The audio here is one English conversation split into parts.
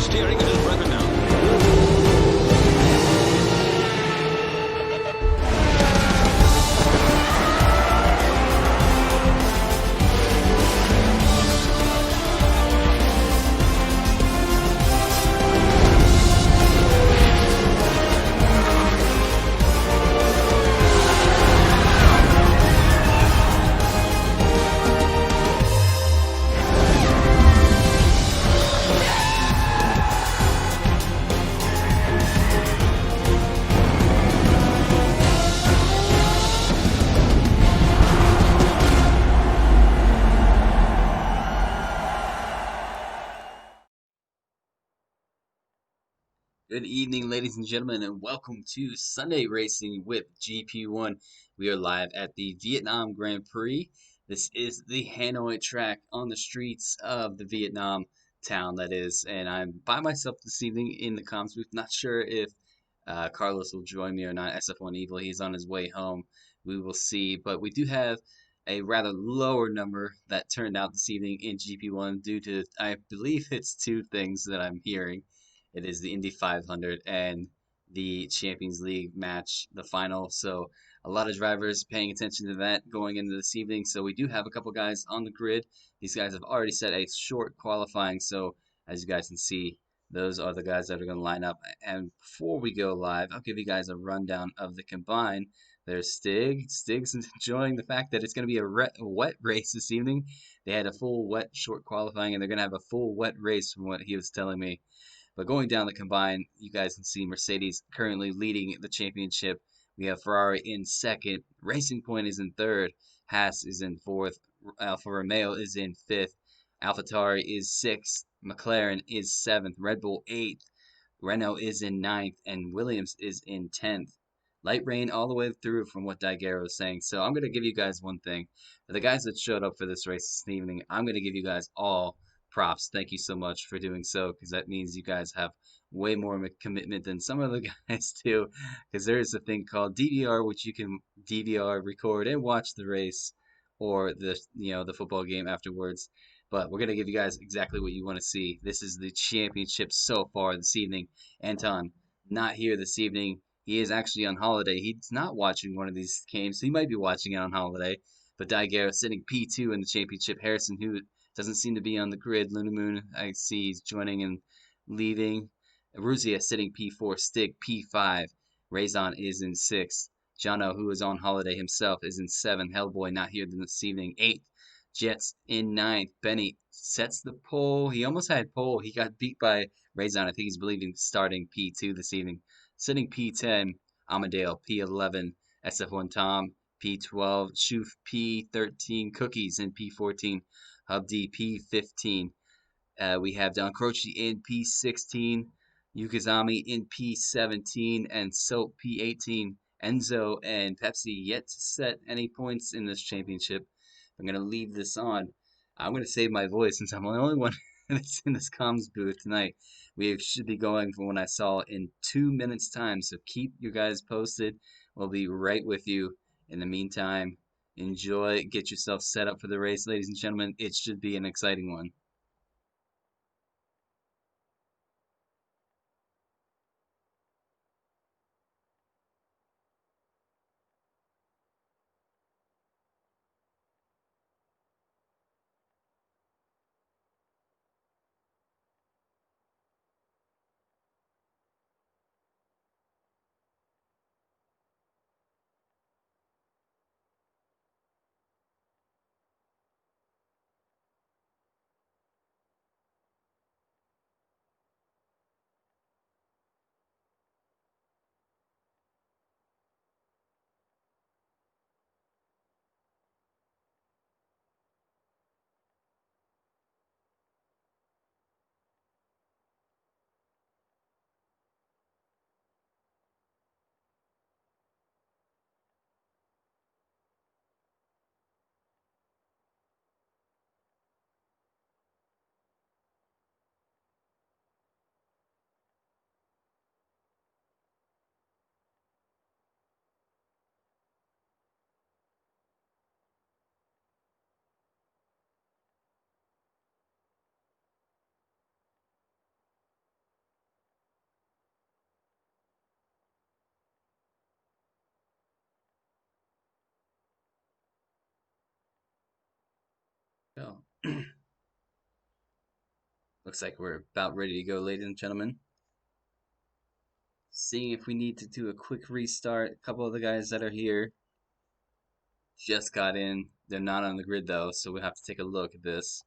steering at his brother now. Good evening, ladies and gentlemen, and welcome to Sunday Racing with GP1. We are live at the Vietnam Grand Prix. This is the Hanoi track on the streets of the Vietnam town, that is. And I'm by myself this evening in the comms booth. Not sure if Carlos will join me or not. SF1 Evil, he's on his way home. We will see. But we do have a rather lower number that turned out this evening in GP1 due to, I believe it's two things that I'm hearing. It is the Indy 500 and the Champions League match, the final. So a lot of drivers paying attention to that going into this evening. So we do have a couple guys on the grid. These guys have already set a short qualifying. So as you guys can see, those are the guys that are going to line up. And before we go live, I'll give you guys a rundown of the combine. There's Stig. Stig's enjoying the fact that it's going to be a wet race this evening. They had a full wet short qualifying, and they're going to have a full wet race from what he was telling me. But going down the combine, you guys can see Mercedes currently leading the championship. We have Ferrari in second. Racing Point is in third. Haas is in fourth. Alfa Romeo is in fifth. AlphaTauri is sixth. McLaren is seventh. Red Bull eighth. Renault is in ninth. And Williams is in 10th. Light rain all the way through from what Daiguerre is saying. So I'm going to give you guys one thing. For the guys that showed up for this race this evening, I'm going to give you guys all props. Thank you so much for doing so, because that means you guys have way more commitment than some of the guys do. Because there is a thing called DVR, which you can DVR, record, and watch the race or the football game afterwards. But we're gonna give you guys exactly what you want to see. This is the championship so far this evening. Anton not here this evening. He is actually on holiday. He's not watching one of these games. He might be watching it on holiday. But Daiguerre sitting P2 in the championship. Harrison, who doesn't seem to be on the grid. Luna Moon, I see he's joining and leaving. Ruzia sitting P4. Stig P5. Raison is in 6th. Jono, who is on holiday himself, is in 7th. Hellboy not here this evening. 8th. Jets in 9th. Benny sets the pole. He almost had pole. He got beat by Raison. I think he's believing starting P2 this evening. Sitting P10. Amadale P11. SF1 Tom P12. Shoof P13. Cookies in P14. Hub D P15. We have Don Croce in P16, Yukizami in P17, and Soap P18. Enzo and Pepsi yet to set any points in this championship. I'm going to leave this on. I'm going to save my voice since I'm the only one that's in this comms booth tonight. We should be going from what I saw in 2 minutes' time, so keep you guys posted. We'll be right with you. In the meantime, enjoy, get yourself set up for the race, ladies and gentlemen. It should be an exciting one. Go. Looks like we're about ready to go, ladies and gentlemen. Seeing if we need to do a quick restart. A couple of the guys that are here just got in. They're not on the grid though, so we have to take a look at this.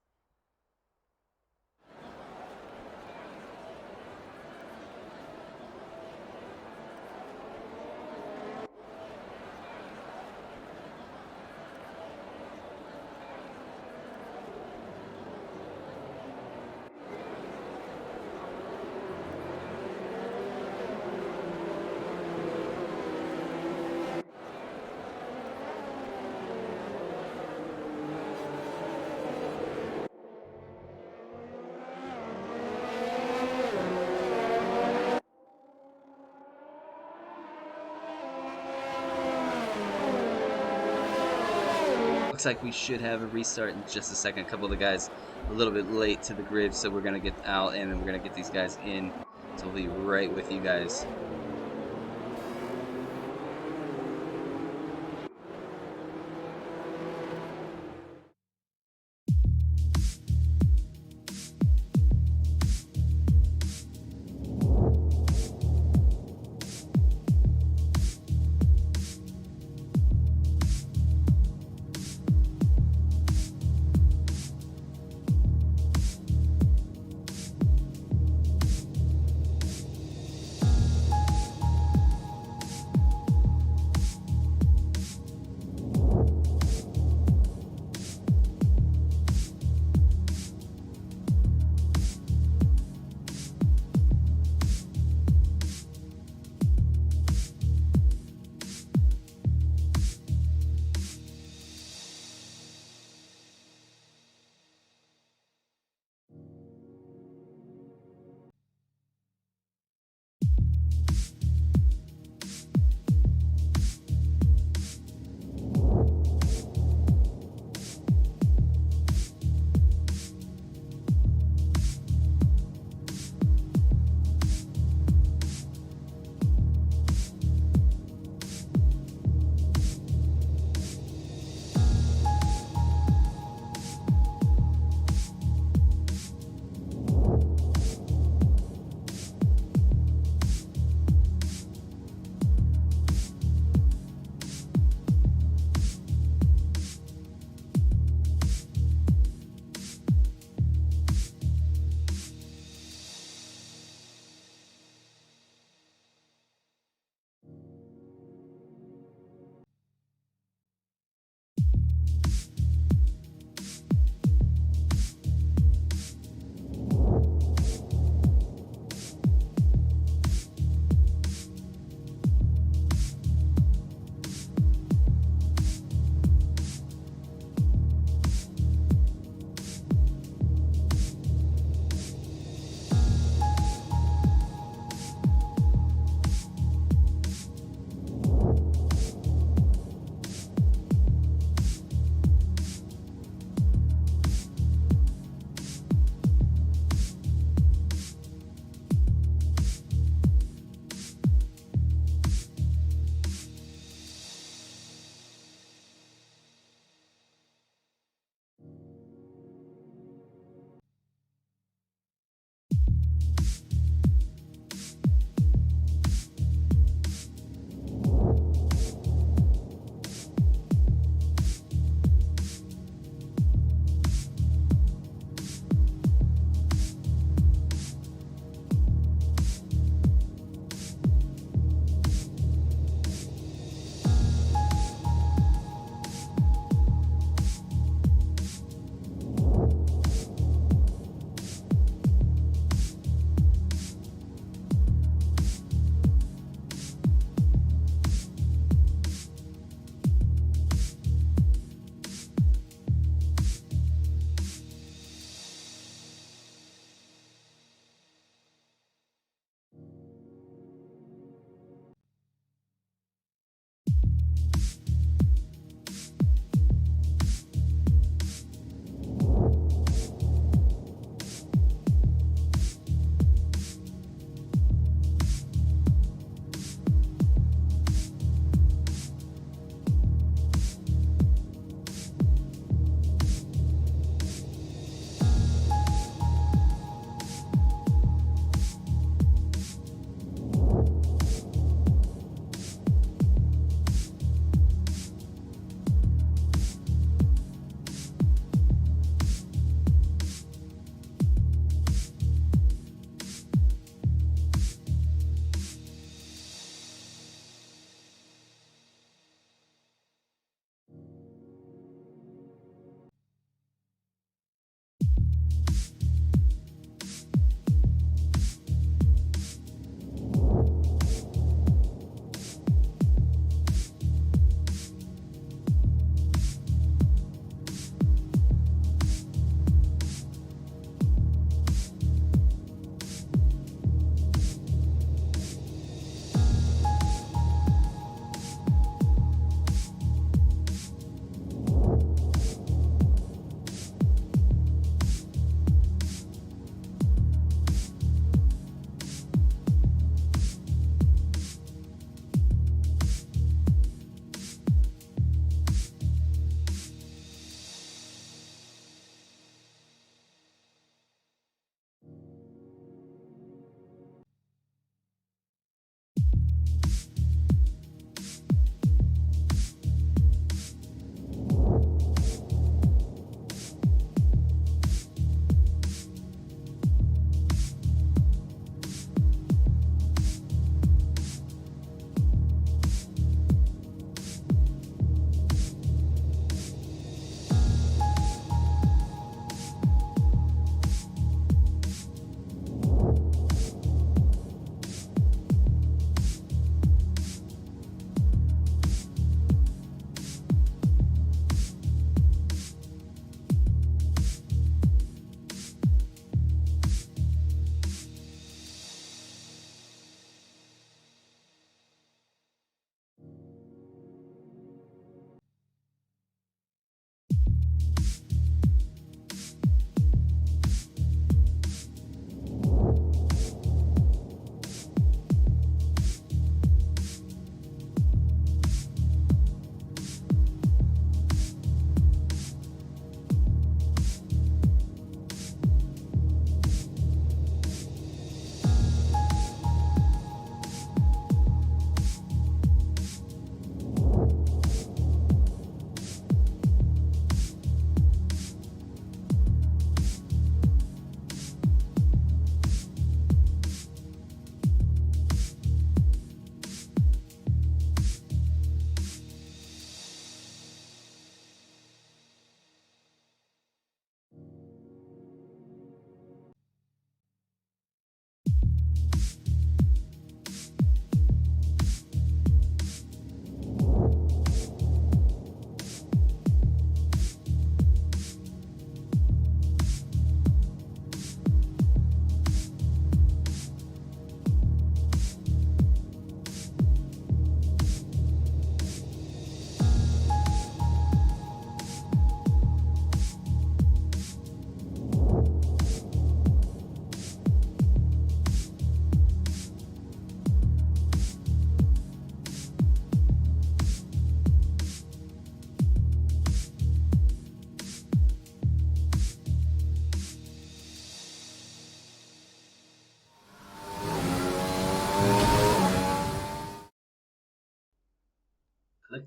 Looks like we should have a restart in just a second. A couple of the guys a little bit late to the grid, so we're gonna get out and then we're gonna get these guys in. So we'll be right with you guys.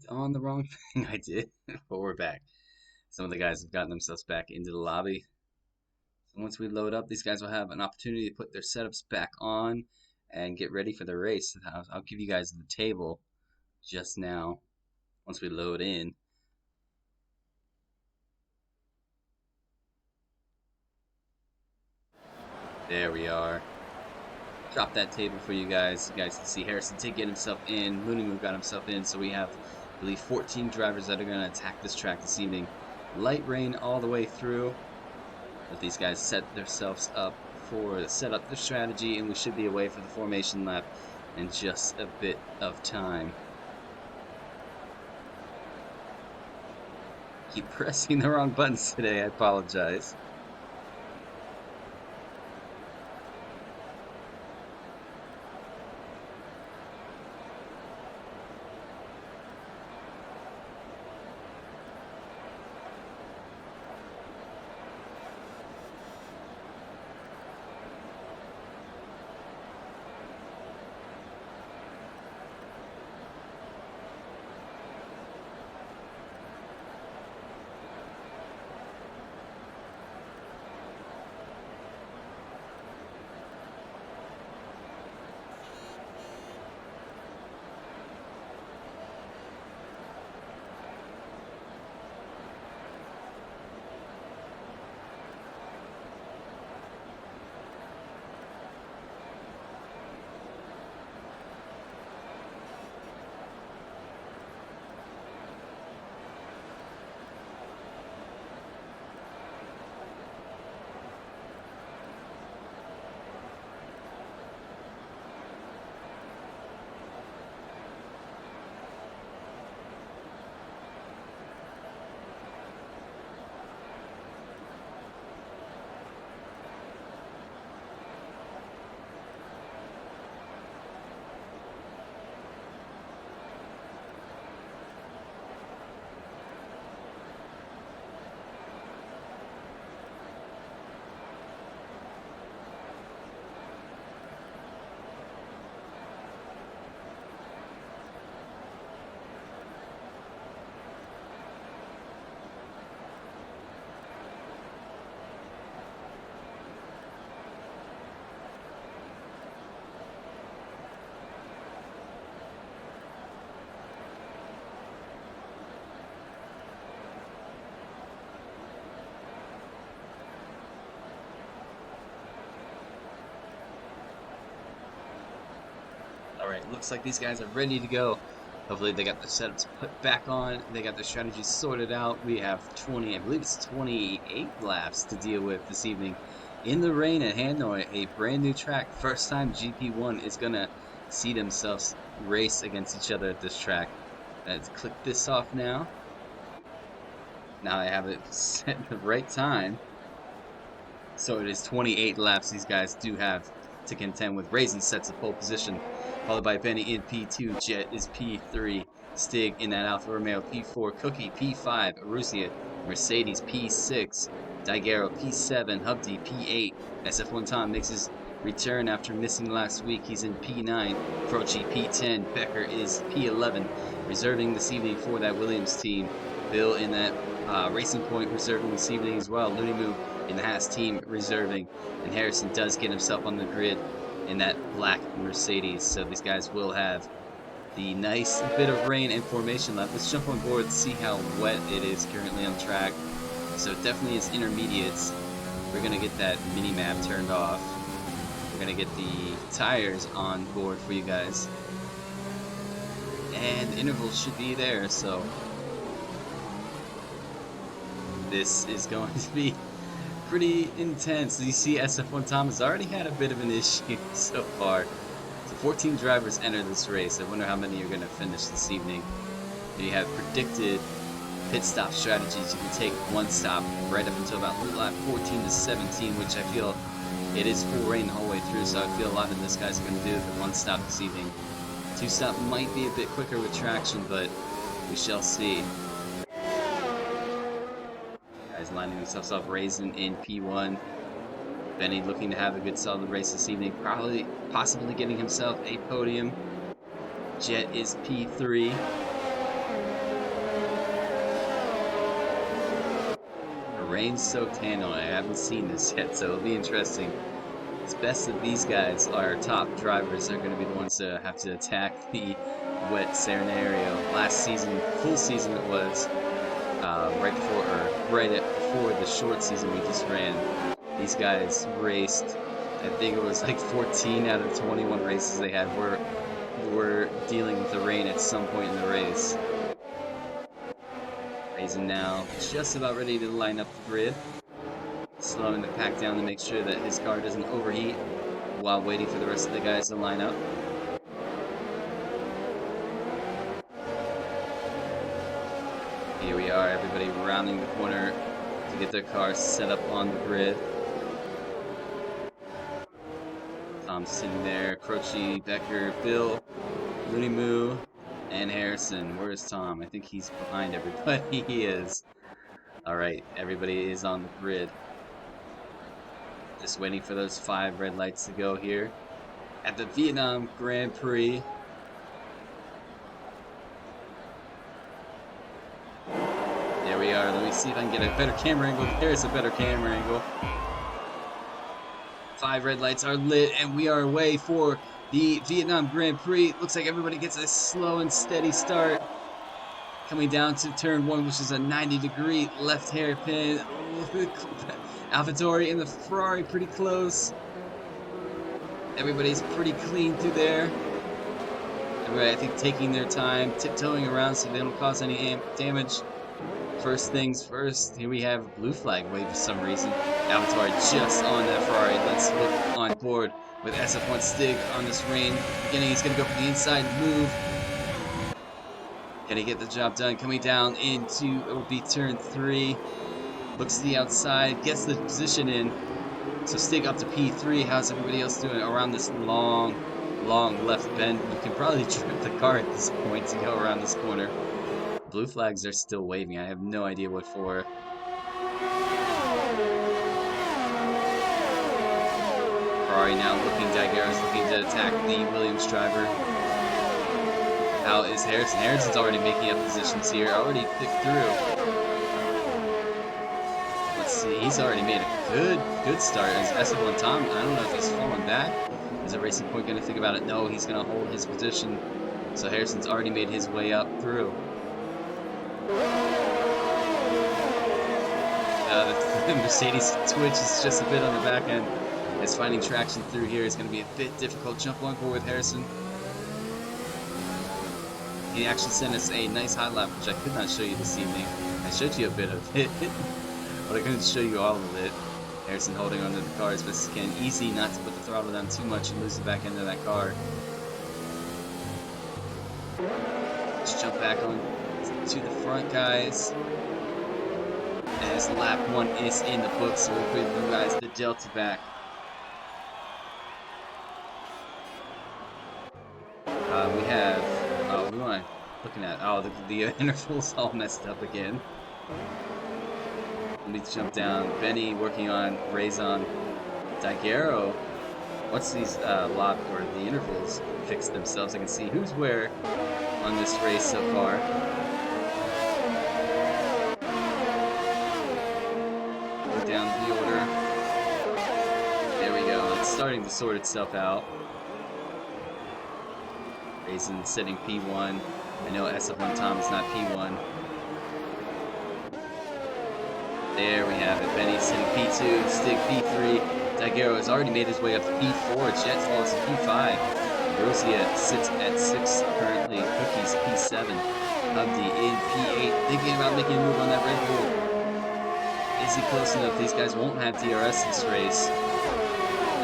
clicked on the wrong thing. I did, but we're back. Some of the guys have gotten themselves back into the lobby. So once we load up, these guys will have an opportunity to put their setups back on and get ready for the race. I'll give you guys the table just now once we load in. There we are. Drop that table for you guys. You guys can see Harrison did get himself in. Looney got himself in. So we have, I believe, 14 drivers that are going to attack this track this evening. Light rain all the way through. Let these guys set themselves up set up their strategy, and we should be away for the formation lap in just a bit of time. Keep pressing the wrong buttons today. I apologize. Alright, looks like these guys are ready to go. Hopefully they got their setups put back on. They got their strategies sorted out. We have 20, I believe it's 28 laps to deal with this evening. In the rain at Hanoi, a brand new track. First time GP1 is going to see themselves race against each other at this track. Let's click this off now. Now I have it set the right time. So it is 28 laps these guys do have to contend with. Raisin sets a pole position, followed by Benny in P2. Jet is P3. Stig in that Alfa Romeo P4. Cookie P5. Arussia Mercedes P6. Daigero P7. Hubdi P8. SF1 Tom makes his return after missing last week. He's in P9. Croce P10. Becker is P11. Reserving this evening for that Williams team. Bill in that Racing Point reserving this evening as well. Looney Moo in the Haas team reserving, and Harrison does get himself on the grid in that black Mercedes. So these guys will have the nice bit of rain and formation left. Let's jump on board and see how wet it is currently on track. So it definitely is intermediates. We're gonna get that mini map turned off. We're gonna get the tires on board for you guys, and intervals should be there. So this is going to be pretty intense. You see SF1 Tom has already had a bit of an issue so far. So 14 drivers enter this race. I wonder how many are going to finish this evening. And you have predicted pit stop strategies. You can take one stop right up until about lap 14 to 17, which I feel it is full rain the whole way through, so I feel a lot of this guys are going to do the one stop this evening. Two stop might be a bit quicker with traction, but we shall see. Guys lining themselves up, Raisin in P1. Benny looking to have a good solid race this evening, possibly getting himself a podium. Jet is P3. rain-soaked Hanoi. I haven't seen this yet, so it'll be interesting. It's best that these guys, our top drivers, are going to be the ones to have to attack the wet scenario. Last season, full season it was, before the short season we just ran. These guys raced, I think it was like 14 out of 21 races they had were dealing with the rain at some point in the race. Raisin now just about ready to line up the grid. Slowing the pack down to make sure that his car doesn't overheat while waiting for the rest of the guys to line up. Here we are, everybody rounding the corner to get their cars set up on the grid. Tom's sitting there, Croce, Becker, Bill, Looney Moo, and Harrison. Where's Tom? I think he's behind everybody. He is. Alright, everybody is on the grid. Just waiting for those 5 red lights to go here at the Vietnam Grand Prix. There we are. Let me see if I can get a better camera angle. There's a better camera angle. 5 red lights are lit, and we are away for the Vietnam Grand Prix. Looks like everybody gets a slow and steady start. Coming down to turn 1, which is a 90-degree left hairpin. AlphaTauri and the Ferrari pretty close. Everybody's pretty clean through there. Everybody, I think, taking their time, tiptoeing around so they don't cause any damage. First things first, here we have a blue flag wave for some reason. AlphaTauri just on that Ferrari. Let's look on board with SF1 Stig on this rain. Beginning, he's going to go for the inside move. Gonna get the job done. Coming down into, it will be turn 3. Looks to the outside, gets the position in. So Stig up to P3. How's everybody else doing around this long left bend? You can probably trip the car at this point to go around this corner. Blue flags are still waving. I have no idea what for. Ferrari now looking, Daguerre's looking to attack the Williams driver. How is Harrison? Harrison's already making up positions here, already picked through. Let's see, he's already made a good start. As SF1 Tom, I don't know if he's falling back. Is a Racing Point going to think about it? No, he's going to hold his position. So Harrison's already made his way up through. The Mercedes twitch is just a bit on the back end. As finding traction through here is going to be a bit difficult. Jump on board with Harrison. He actually sent us a nice hot lap, which I could not show you this evening. I showed you a bit of it, but I couldn't show you all of it. Harrison holding onto the car as best as he can. Easy not to put the throttle down too much and lose the back end of that car. Let's jump back on to the front, guys. As lap 1 is in the books, so we'll give you guys the delta back. We have, we want to looking at, the intervals all messed up again. Let me jump down. Benny working on Raison. Daguerre. Once these the intervals fix themselves, I can see who's where on this race so far. Go down the order. There we go. It's starting to sort itself out. Raison setting P1. I know SF1 Tom is not P1. There we have it. Benny sitting P2, Stig P3. Daguerre has already made his way up to P4. Jet falls to P5. Rosia sits at 6 currently. Cookies P7. Hubdy in P8. Thinking about making a move on that Red Bull. Is he close enough? These guys won't have DRS this race.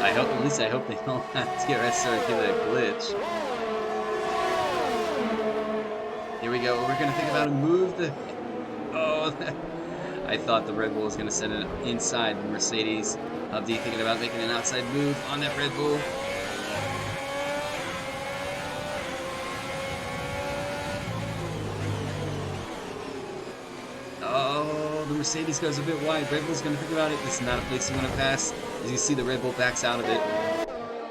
At least I hope they don't have DRS or give it a glitch. Here we go. We're going to think about a move. I thought the Red Bull was going to send it inside the Mercedes. Hubdy thinking about making an outside move on that Red Bull. Oh, the Mercedes goes a bit wide. Red Bull's going to think about it. This is not a place you want to pass. As you can see, the Red Bull backs out of it.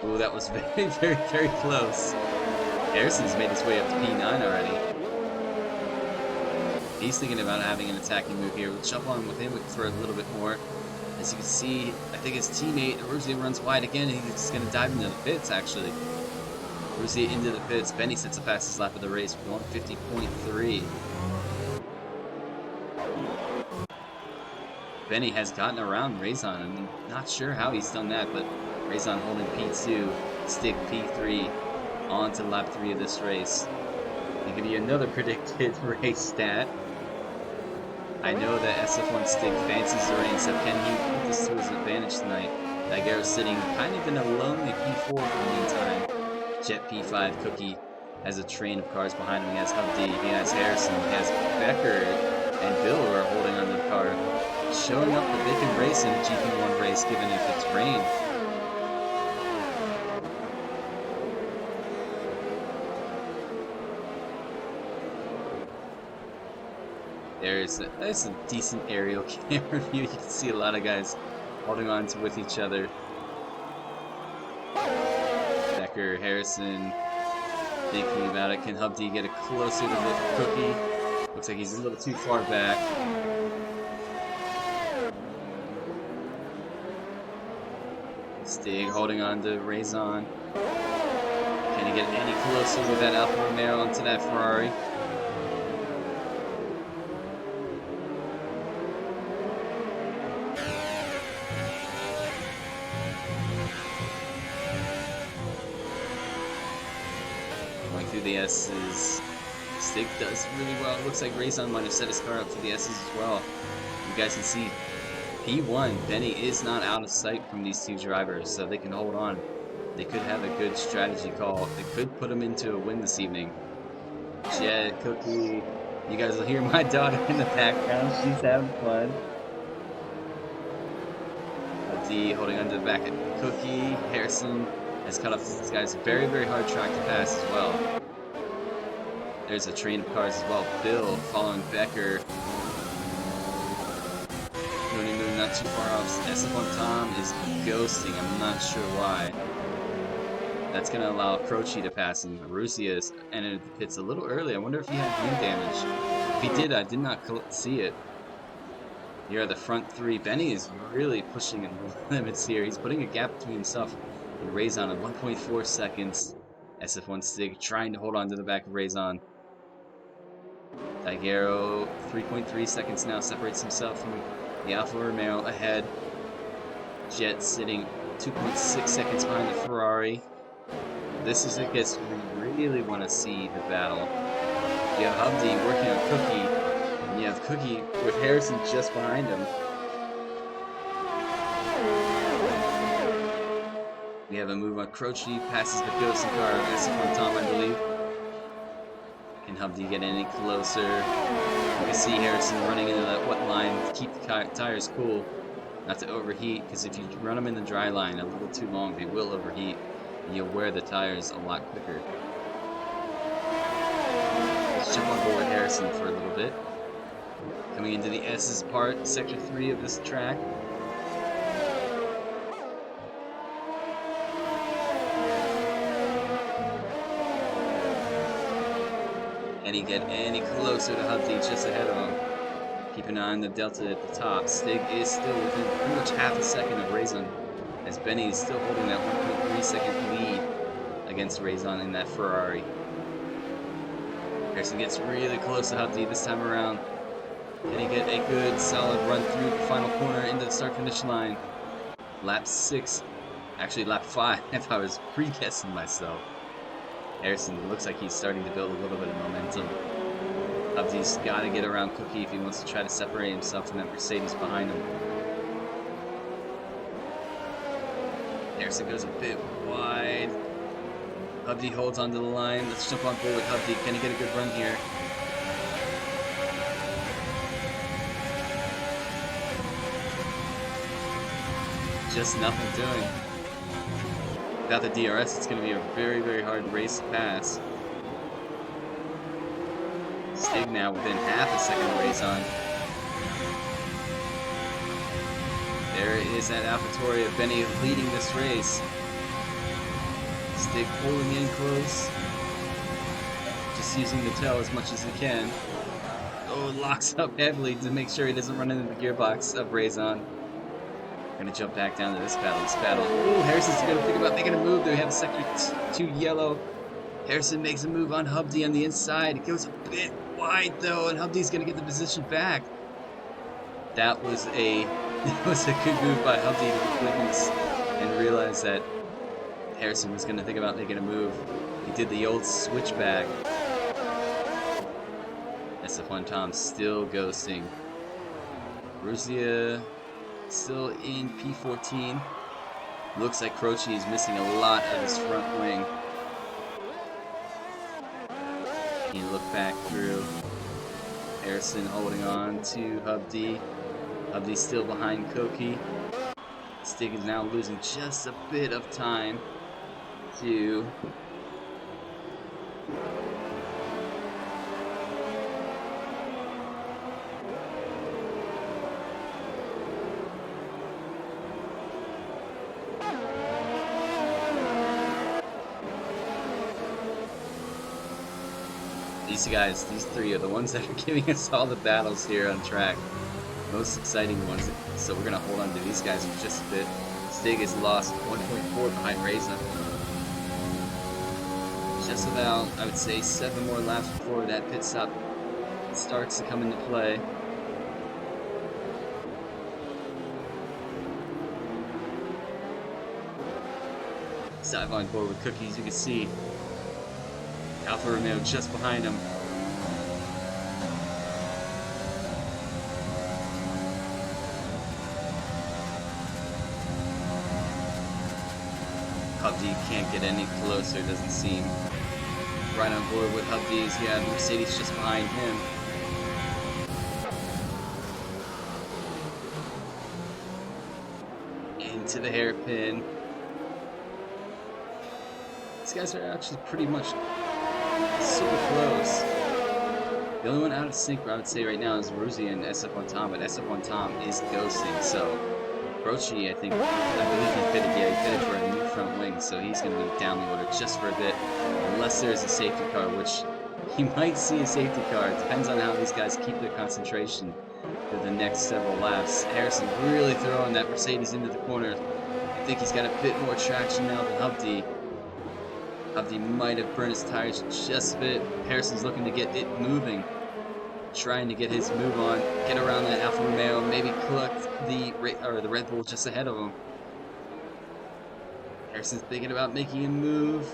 Oh, that was very, very, very close. Harrison's made his way up to P9 already. He's thinking about having an attacking move here. We'll jump on with him for a little bit more. As you can see, I think his teammate, Aruzia, runs wide again, and he's just going to dive into the pits, actually. Aruzia into the pits. Benny sets the fastest lap of the race with 150.3. Benny has gotten around Raison. I'm not sure how he's done that, but Raison holding P2, Stig P3, on to lap 3 of this race. I'll give you another predicted race stat. I know that SF1 Stig fancies the rain, so can he put this to his advantage tonight? Daguerre sitting kind of in a lonely P4 for the meantime. Jet P5, Cookie has a train of cars behind him. He has Hubdy, he has Harrison, he has Becker, and Bill who are holding onto the car. Showing up that they can race in a GP1 race given if it's rain. There's a decent aerial camera view. You can see a lot of guys holding on to with each other. Becker, Harrison, thinking about it. Can Hubdy get it closer to the Cookie? Looks like he's a little too far back. Stig holding on to Raison. Can he get any closer with that Alfa Romeo onto that Ferrari? Going through the S's. Stig does really well. It looks like Raison might have set his car up for the S's as well. You guys can see P1, Benny is not out of sight from these two drivers, so they can hold on. They could have a good strategy call. They could put them into a win this evening. Jet, Cookie, you guys will hear my daughter in the background. She's having fun. D holding onto the back of Cookie. Harrison has cut off this guy's very, very hard track to pass as well. There's a train of cars as well. Bill following Becker. Not too far off. SF1 Tom is ghosting. I'm not sure why. That's going to allow Croce to pass him. Aruzia has entered the pits a little early. I wonder if he had wind damage. If he did, I did not see it. Here are the front three. Benny is really pushing in the limits here. He's putting a gap between himself and Raison at 1.4 seconds. SF1 Stig trying to hold on to the back of Raison. Daguerre, 3.3 seconds now, separates himself from the Alfa Romeo ahead. Jet sitting 2.6 seconds behind the Ferrari. This is, I guess, we really want to see the battle. You have Hubdy working on Cookie, and you have Cookie with Harrison just behind him. We have a move on Croce, passes the ghosting car of SF1 Tom, I believe. Can Hubdy get any closer? You can see Harrison running into that wet line to keep the tires cool, not to overheat, because if you run them in the dry line a little too long, they will overheat, and you'll wear the tires a lot quicker. Let's jump on board Harrison for a little bit. Coming into the S's part, sector 3 of this track. Can he get any closer to Hubdy just ahead of him? Keep an eye on the delta at the top. Stig is still within pretty much half a second of Raison, as Benny is still holding that 1.3 second lead against Raison in that Ferrari. Harrison gets really close to Hubdy this time around. Can he get a good solid run through the final corner into the start finish line? Lap 6, actually lap 5 if I was pre-guessing myself. Harrison looks like he's starting to build a little bit of momentum. Hubdy's got to get around Cookie if he wants to try to separate himself from that Mercedes behind him. Harrison goes a bit wide. Hubdy holds onto the line. Let's jump on board with Hubdy. Can he get a good run here? Just nothing doing. Without the DRS, it's going to be a very, very hard race to pass. Stig now within half a second of Raison. There is that AlphaTauri of Benny leading this race. Stig pulling in close. Just using the tail as much as he can. Oh, locks up heavily to make sure he doesn't run into the gearbox of Raison. Gonna jump back down to this battle. Oh, Harrison's gonna think about making a move. There we have sector 2 yellow. Harrison makes a move on Hubdy on the inside. It goes a bit wide though, and Hubdy's gonna get the position back. That was a good move by Hubdy to witness and realize that Harrison was gonna think about making a move. He did the old switchback. SF1 Tom still ghosting. Ruzia still in P14. Looks like Croce is missing a lot of his front wing. He look back through. Harrison holding on to Hubdy. Hubdy's still behind Koki. Stig is now losing just a bit of time to these guys. These three are the ones that are giving us all the battles here on track. Most exciting ones. So we're gonna hold on to these guys for just a bit. Stig is lost 1.4 behind Raison. Just about, I would say, 7 more laps before that pit stop starts to come into play. Dive on board with Cookies. You can see Alfa Romeo just behind him. Hubdy can't get any closer, doesn't seem. Right on board with Hubdy's. Yeah, Mercedes just behind him. Into the hairpin. These guys are actually pretty much super close. The only one out of sync, I would say right now, is Ruzzi and SF1 Tom, but SF1 Tom is ghosting, so Croce, I believe he fitted for a new front wing, so he's going to be down the order just for a bit, unless there's a safety car, which he might see a safety car. It depends on how these guys keep their concentration for the next several laps. Harrison really throwing that Mercedes into the corner. I think he's got a bit more traction now than Hubdy. Hubdy might have burned his tires just a bit. Harrison's looking to get it moving. Trying to get his move on. Get around that Alfa Romeo. Maybe collect the Red Bull just ahead of him. Harrison's thinking about making a move.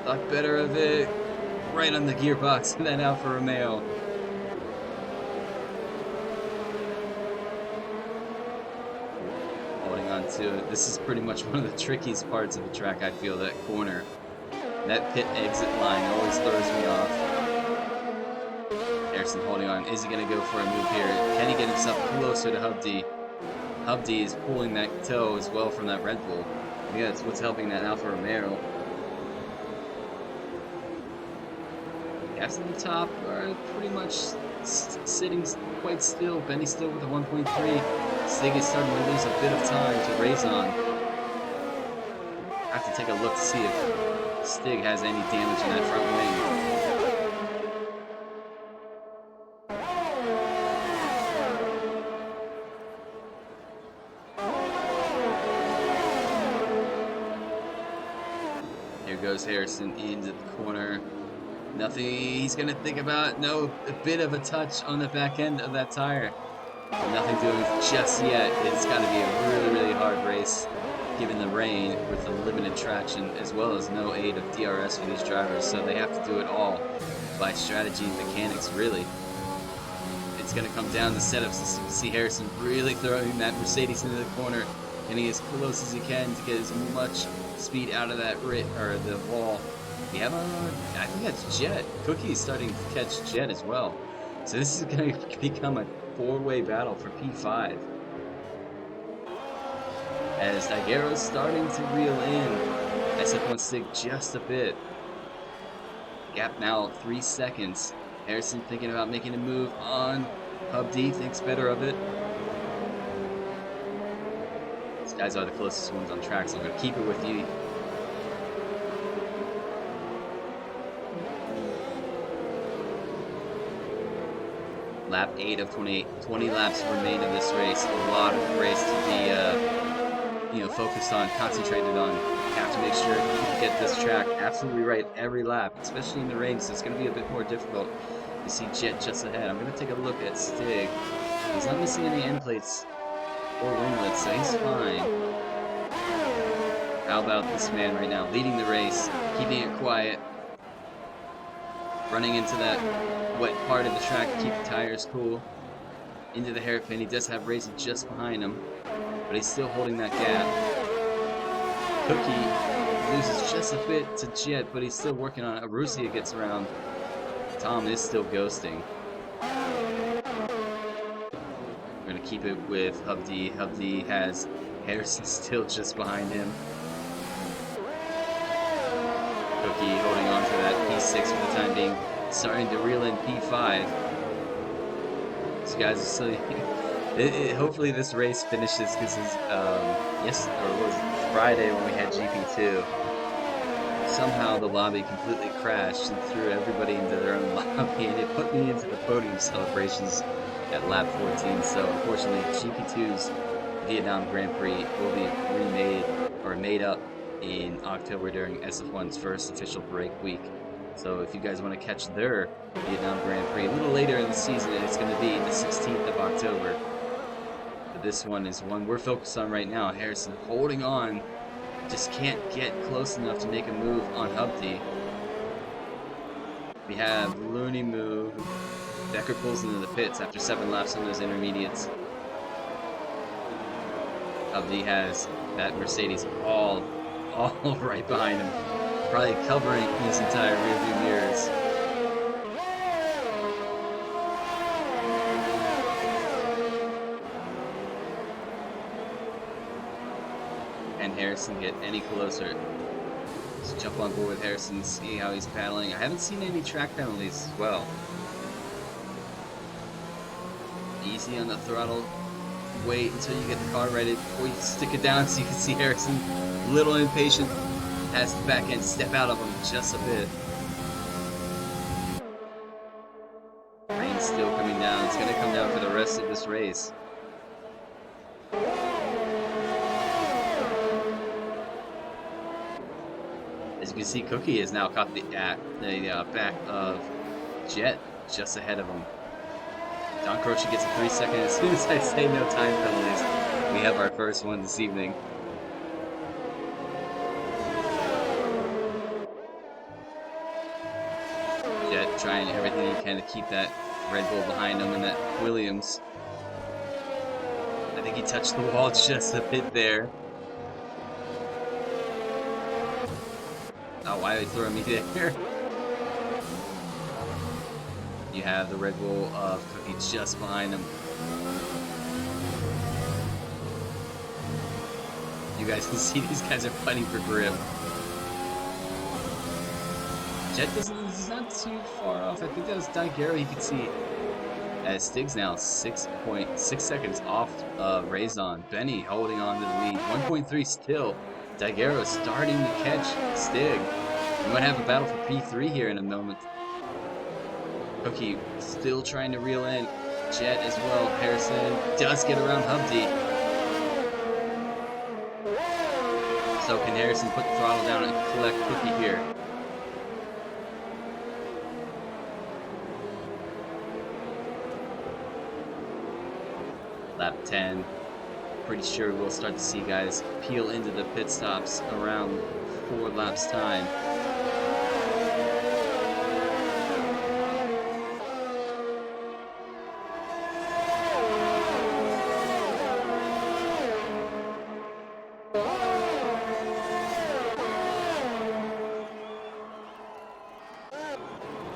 Thought better of it. Right on the gearbox of that Alfa Romeo. Holding on to it. This is pretty much one of the trickiest parts of the track, I feel, that corner. That pit exit line always throws me off. Harrison holding on. Is he going to go for a move here? Can he get himself closer to Hubdy? Hubdy is pulling that toe as well from that Red Bull. Yeah, that's what's helping that Alfa Romeo. Gas on the top are pretty much sitting quite still. Benny still with a 1.3. Stig is starting to lose a bit of time to Raison. I have to take a look to see if Stig has any damage in that front wing. Here goes Harrison into the corner. Nothing he's going to think about. No, a bit of a touch on the back end of that tire. Nothing doing just yet. It's got to be a really, really hard race given the rain with the limited traction as well as no aid of DRS for these drivers. So they have to do it all by strategy and mechanics, really. It's going to come down to setups. You can see Harrison really throwing that Mercedes into the corner, getting as close as he can to get as much speed out of that the wall. We have I think that's Jet. Cookie is starting to catch Jet as well. So this is going to become a 4-way battle for P5. As Daguerre's starting to reel in. SF1 Stig just a bit. Gap now 3 seconds. Harrison thinking about making a move on Hubdy, thinks better of it. These guys are the closest ones on track, so I'm going to keep it with you. lap 8 of 28. 20 laps remain of this race. A lot of race to be, focused on, concentrated on. You have to make sure you get this track absolutely right every lap, especially in the rain, so it's going to be a bit more difficult. You see Jet just ahead. I'm going to take a look at Stig. He's not missing any end plates or winglets, so he's fine. How about this man right now, leading the race, keeping it quiet, running into that wet part of the track to keep the tires cool, into the hairpin. He does have Racing just behind him, but he's still holding that gap. Cookie loses just a bit to Jet, but he's still working on it. Arussia gets around. Tom is still ghosting. We're going to keep it with Hubdy. Hubdy has Harrison still just behind him. Cookie holding on to that P6 for the time being, starting to reel in P5. These guys are still. Hopefully this race finishes because it was Friday when we had GP2. Somehow the lobby completely crashed and threw everybody into their own lobby, and it put me into the podium celebrations at lap 14. So unfortunately, GP2's Vietnam Grand Prix will be made up in October during SF1's first official break week. So if you guys want to catch their Vietnam Grand Prix a little later in the season, it's going to be the 16th of October. But this one is one we're focused on right now. Harrison holding on, just can't get close enough to make a move on Hubdy. We have Looney move. Decker pulls into the pits after 7 laps on those intermediates. Hubdy has that Mercedes all right behind him, probably covering his entire rearview mirrors. Can Harrison get any closer? Let's jump on board with Harrison and see how he's paddling. I haven't seen any track penalties as well. Easy on the throttle. Wait until you get the car ready before you stick it down so you can see Harrison. A little impatient. Has the back end step out of him just a bit. Rain's still coming down. It's going to come down for the rest of this race. As you can see, Cookie has now caught the back of Jet just ahead of him. Don Croce gets a 3-second. As soon as I say no time penalties, we have our first one this evening. Jet trying everything he can to keep that Red Bull behind him and that Williams. I think he touched the wall just a bit there. Oh, why are they throwing me there? You have the Red Bull of Cookie just behind him. You guys can see these guys are fighting for grip. Jet he's not too far off. I think that was Daigero, you can see. As Stig's now 6.6 seconds off Raison. Benny holding on to the lead. 1.3 still. Daigero starting to catch Stig. We might have a battle for P3 here in a moment. Cookie still trying to reel in Jet as well. Harrison does get around Hubdy. So can Harrison put the throttle down and collect Cookie here? Lap 10. Pretty sure we'll start to see guys peel into the pit stops around 4 laps time.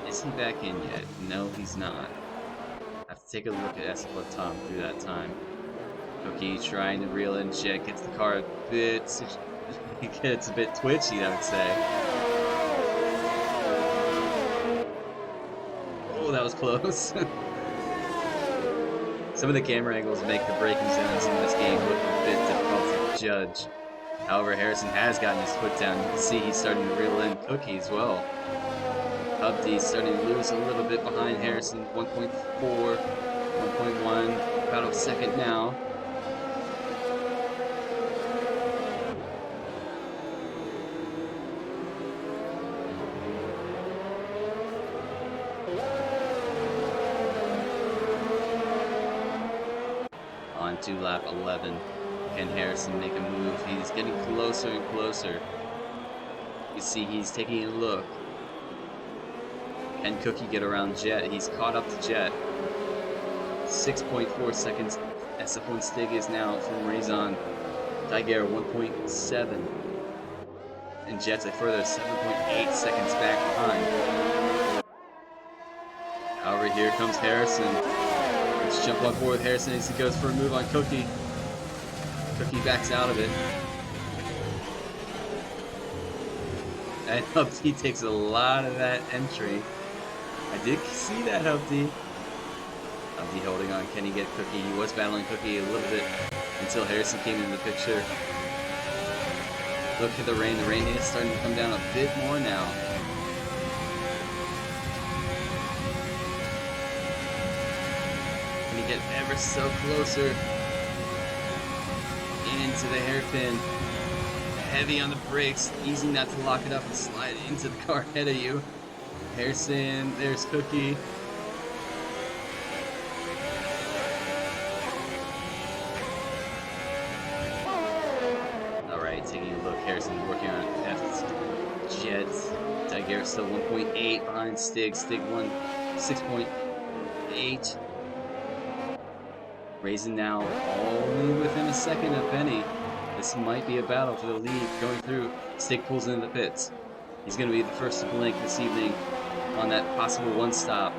Is he back in yet? No, he's not. I have to take a look at Escalade Tom through that time. Cookie trying to reel in Jet, gets the car a bit, it's a bit twitchy, I would say. Oh, that was close. Some of the camera angles make the braking zones in this game look a bit difficult to judge. However, Harrison has gotten his foot down. You can see he's starting to reel in Cookie as well. Hubdy's starting to lose a little bit behind Harrison. 1.4, 1.1, about a second now. On to lap 11. Can Harrison make a move? He's getting closer and closer. You see he's taking a look. Can Cookie get around Jet? He's caught up to Jet. 6.4 seconds. SF1 Stig is now from Raison. Daguerre 1.7. And Jet's a further 7.8 seconds back behind. However, here comes Harrison. Let's jump on board with Harrison as he goes for a move on Cookie. Cookie backs out of it. And Hubdy takes a lot of that entry. I did see that, Hubdy. Hubdy holding on. Can he get Cookie? He was battling Cookie a little bit until Harrison came into the picture. Look at the rain. The rain is starting to come down a bit more now. Can he get ever so closer into the hairpin? Heavy on the brakes, easy not to lock it up and slide into the car ahead of you. Harrison, there's Cookie. Alright, taking a look, Harrison working on F Jets. Daguerre still 1.8 behind Stig. Stig 6.8. Raison now only within a second of Benny. This might be a battle for the lead going through. Stig pulls into the pits. He's going to be the first to blink this evening on that possible one stop.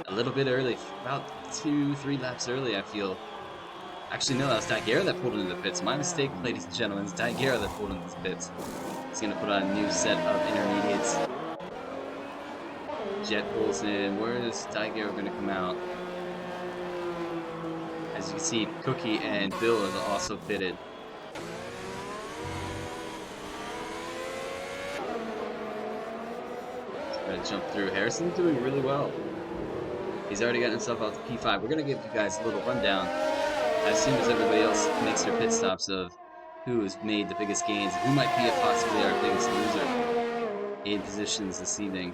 A little bit early, about 2-3 laps early, I feel. Actually, no, that was Daguerre that pulled into the pits. My mistake, ladies and gentlemen. It's Daguerre that pulled into the pits. He's going to put on a new set of intermediates. Jet pulls in. Where is Daguerre going to come out? As you can see, Cookie and Bill are also pitted. Gonna jump through. Harrison's doing really well. He's already gotten himself out to P5. We're gonna give you guys a little rundown as soon as everybody else makes their pit stops of who has made the biggest gains, who might be possibly our biggest loser in positions this evening.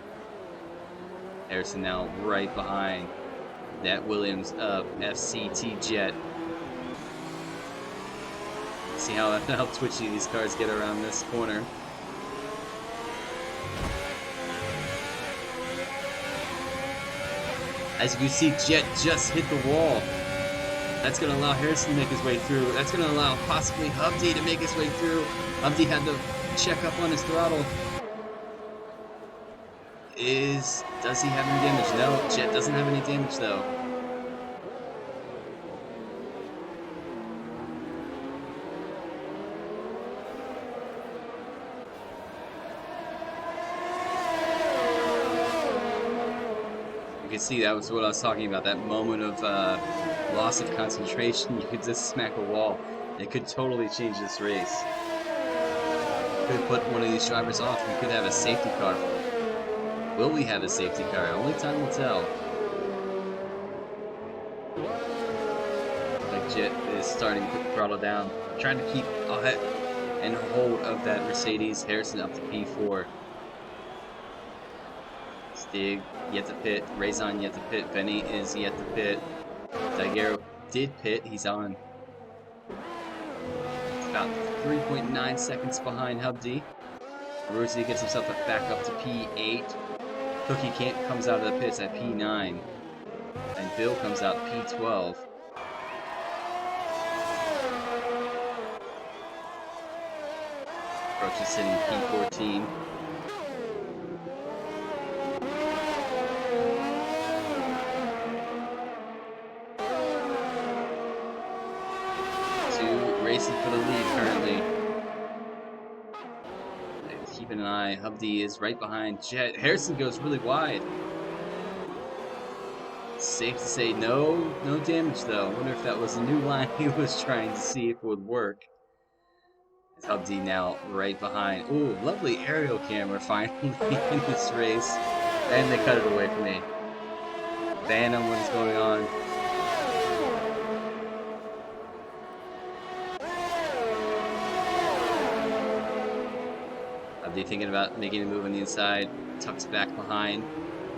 Harrison now right behind that Williams of FCT Jet. See how twitchy these cars get around this corner. As you can see, Jet just hit the wall. That's going to allow Harrison to make his way through. That's going to allow possibly Hubdy to make his way through. Hubdy had to check up on his throttle. Does he have any damage? No, Jet doesn't have any damage though. You can see that was what I was talking about, that moment of loss of concentration. You could just smack a wall. It could totally change this race. Could put one of these drivers off. We could have a safety car. Will we have a safety car? Only time will tell. Like Jet is starting to put the throttle down, trying to keep ahead and hold of that Mercedes. Harrison up to P4. Stig yet to pit. Raison yet to pit. Benny is yet to pit. Daguerre did pit. He's on. It's about 3.9 seconds behind Hubdy. Ruzzi gets himself back up to P8. Cookie comes out of the pits at P9. And Bill comes out P12. Approach is sitting P14. Racing for the lead currently. Keeping an eye. Hubdy is right behind Jet. Harrison goes really wide. Safe to say no damage though. I wonder if that was a new line he was trying to see if it would work. Hubdy now right behind. Ooh, lovely aerial camera finally in this race. And they cut it away from me. Phantom, what is going on? Are they thinking about making a move on the inside? Tucks back behind.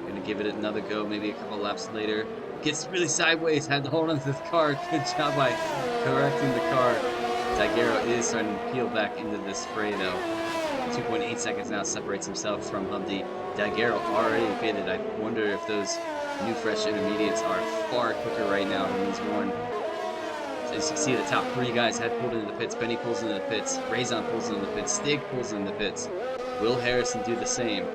Gonna give it another go, maybe a couple laps later. Gets really sideways, had to hold onto the car. Good job by correcting the car. Daiguerre is starting to peel back into this fray though. 2.8 seconds now separates himself from Hubdy. Daiguerre already pitted. I wonder if those new fresh intermediates are far quicker right now than he's worn. So as you can see, the top three guys had pulled into the pits. Benny pulls into the pits. Raison pulls into the pits. Stig pulls into the pits. Will Harrison do the same?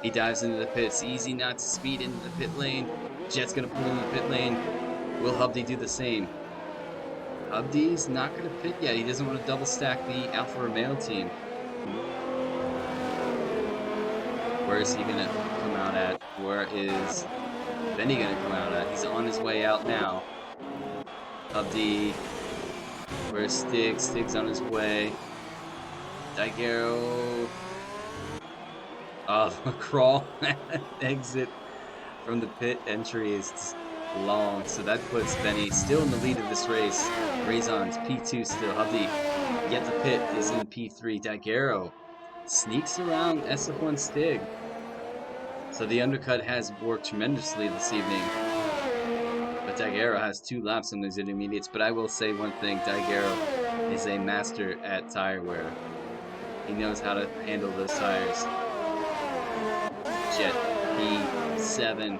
He dives into the pits. Easy not to speed into the pit lane. Jet's gonna pull into the pit lane. Will Hubdy do the same? Hubdy's not gonna pit yet. He doesn't want to double stack the Alfa Romeo team. Where is he gonna come out at? Where is Benny gonna come out at? He's on his way out now. Hubdy. Where's Stig? Stig's on his way. Daiguerre. Crawl exit from the pit entry is long, so that puts Benny still in the lead of this race. Raison's P2 still. Hubdy, yet the pit is in P3. Daiguerre sneaks around SF1 Stig. So the undercut has worked tremendously this evening. But Daiguerre has 2 laps on those intermediates. But I will say one thing, Daiguerre is a master at tire wear. He knows how to handle those tires. Jet P7.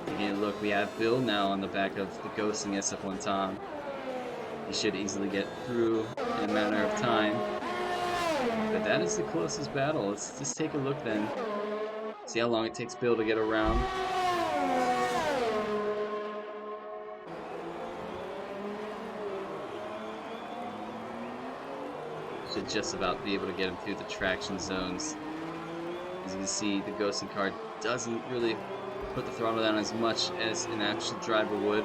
Taking a look, we have Bill now on the back of the ghosting SF1 Tom. He should easily get through in a matter of time. But that is the closest battle. Let's just take a look then. See how long it takes Bill to get around. Should just about be able to get him through the traction zones. As you can see, the ghosting car doesn't really put the throttle down as much as an actual driver would.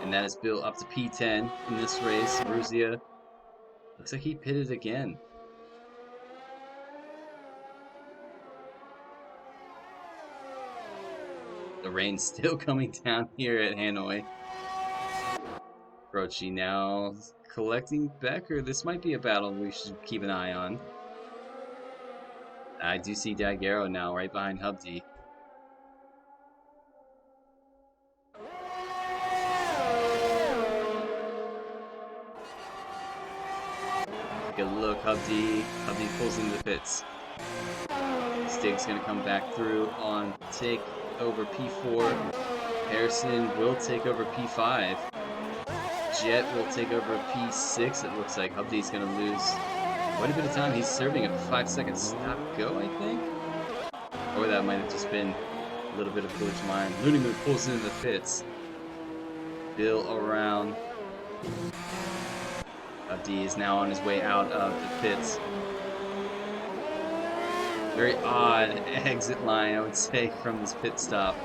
And that is Bill up to P10 in this race. Ruzia looks like he pitted again. The rain's still coming down here at Hanoi. Croce now collecting Becker. This might be a battle we should keep an eye on. I do see Daiguerre now right behind Hubdy. Take a look, Hubdy. Hubdy pulls into the pits. Stig's gonna come back through on take over P4. Harrison will take over P5. Jet will take over P6. It looks like Hubdy's gonna lose quite a bit of time. He's serving a 5-second stop go, I think. Or that might have just been a little bit of glitch mine. Looneymoon pulls into the pits. Bill around. Hubdy is now on his way out of the pits. Very odd exit line, I would say, from this pit stop.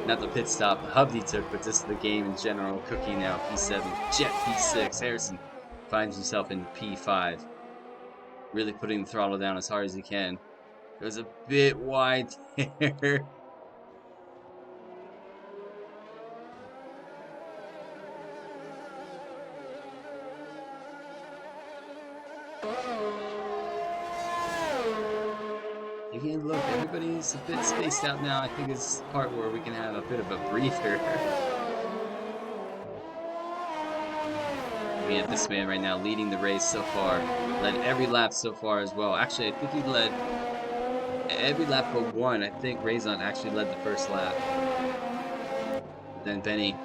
Not the pit stop Hubdy took, but just the game in general. Cookie now, P7. Jet, P6. Harrison finds himself in P5. Really putting the throttle down as hard as he can. It was a bit wide there. Again, look, everybody's a bit spaced out now. I think it's the part where we can have a bit of a breather. We have this man right now leading the race so far. Led every lap so far as well. Actually, I think he led every lap but one. I think Raison actually led the first lap. Then Benny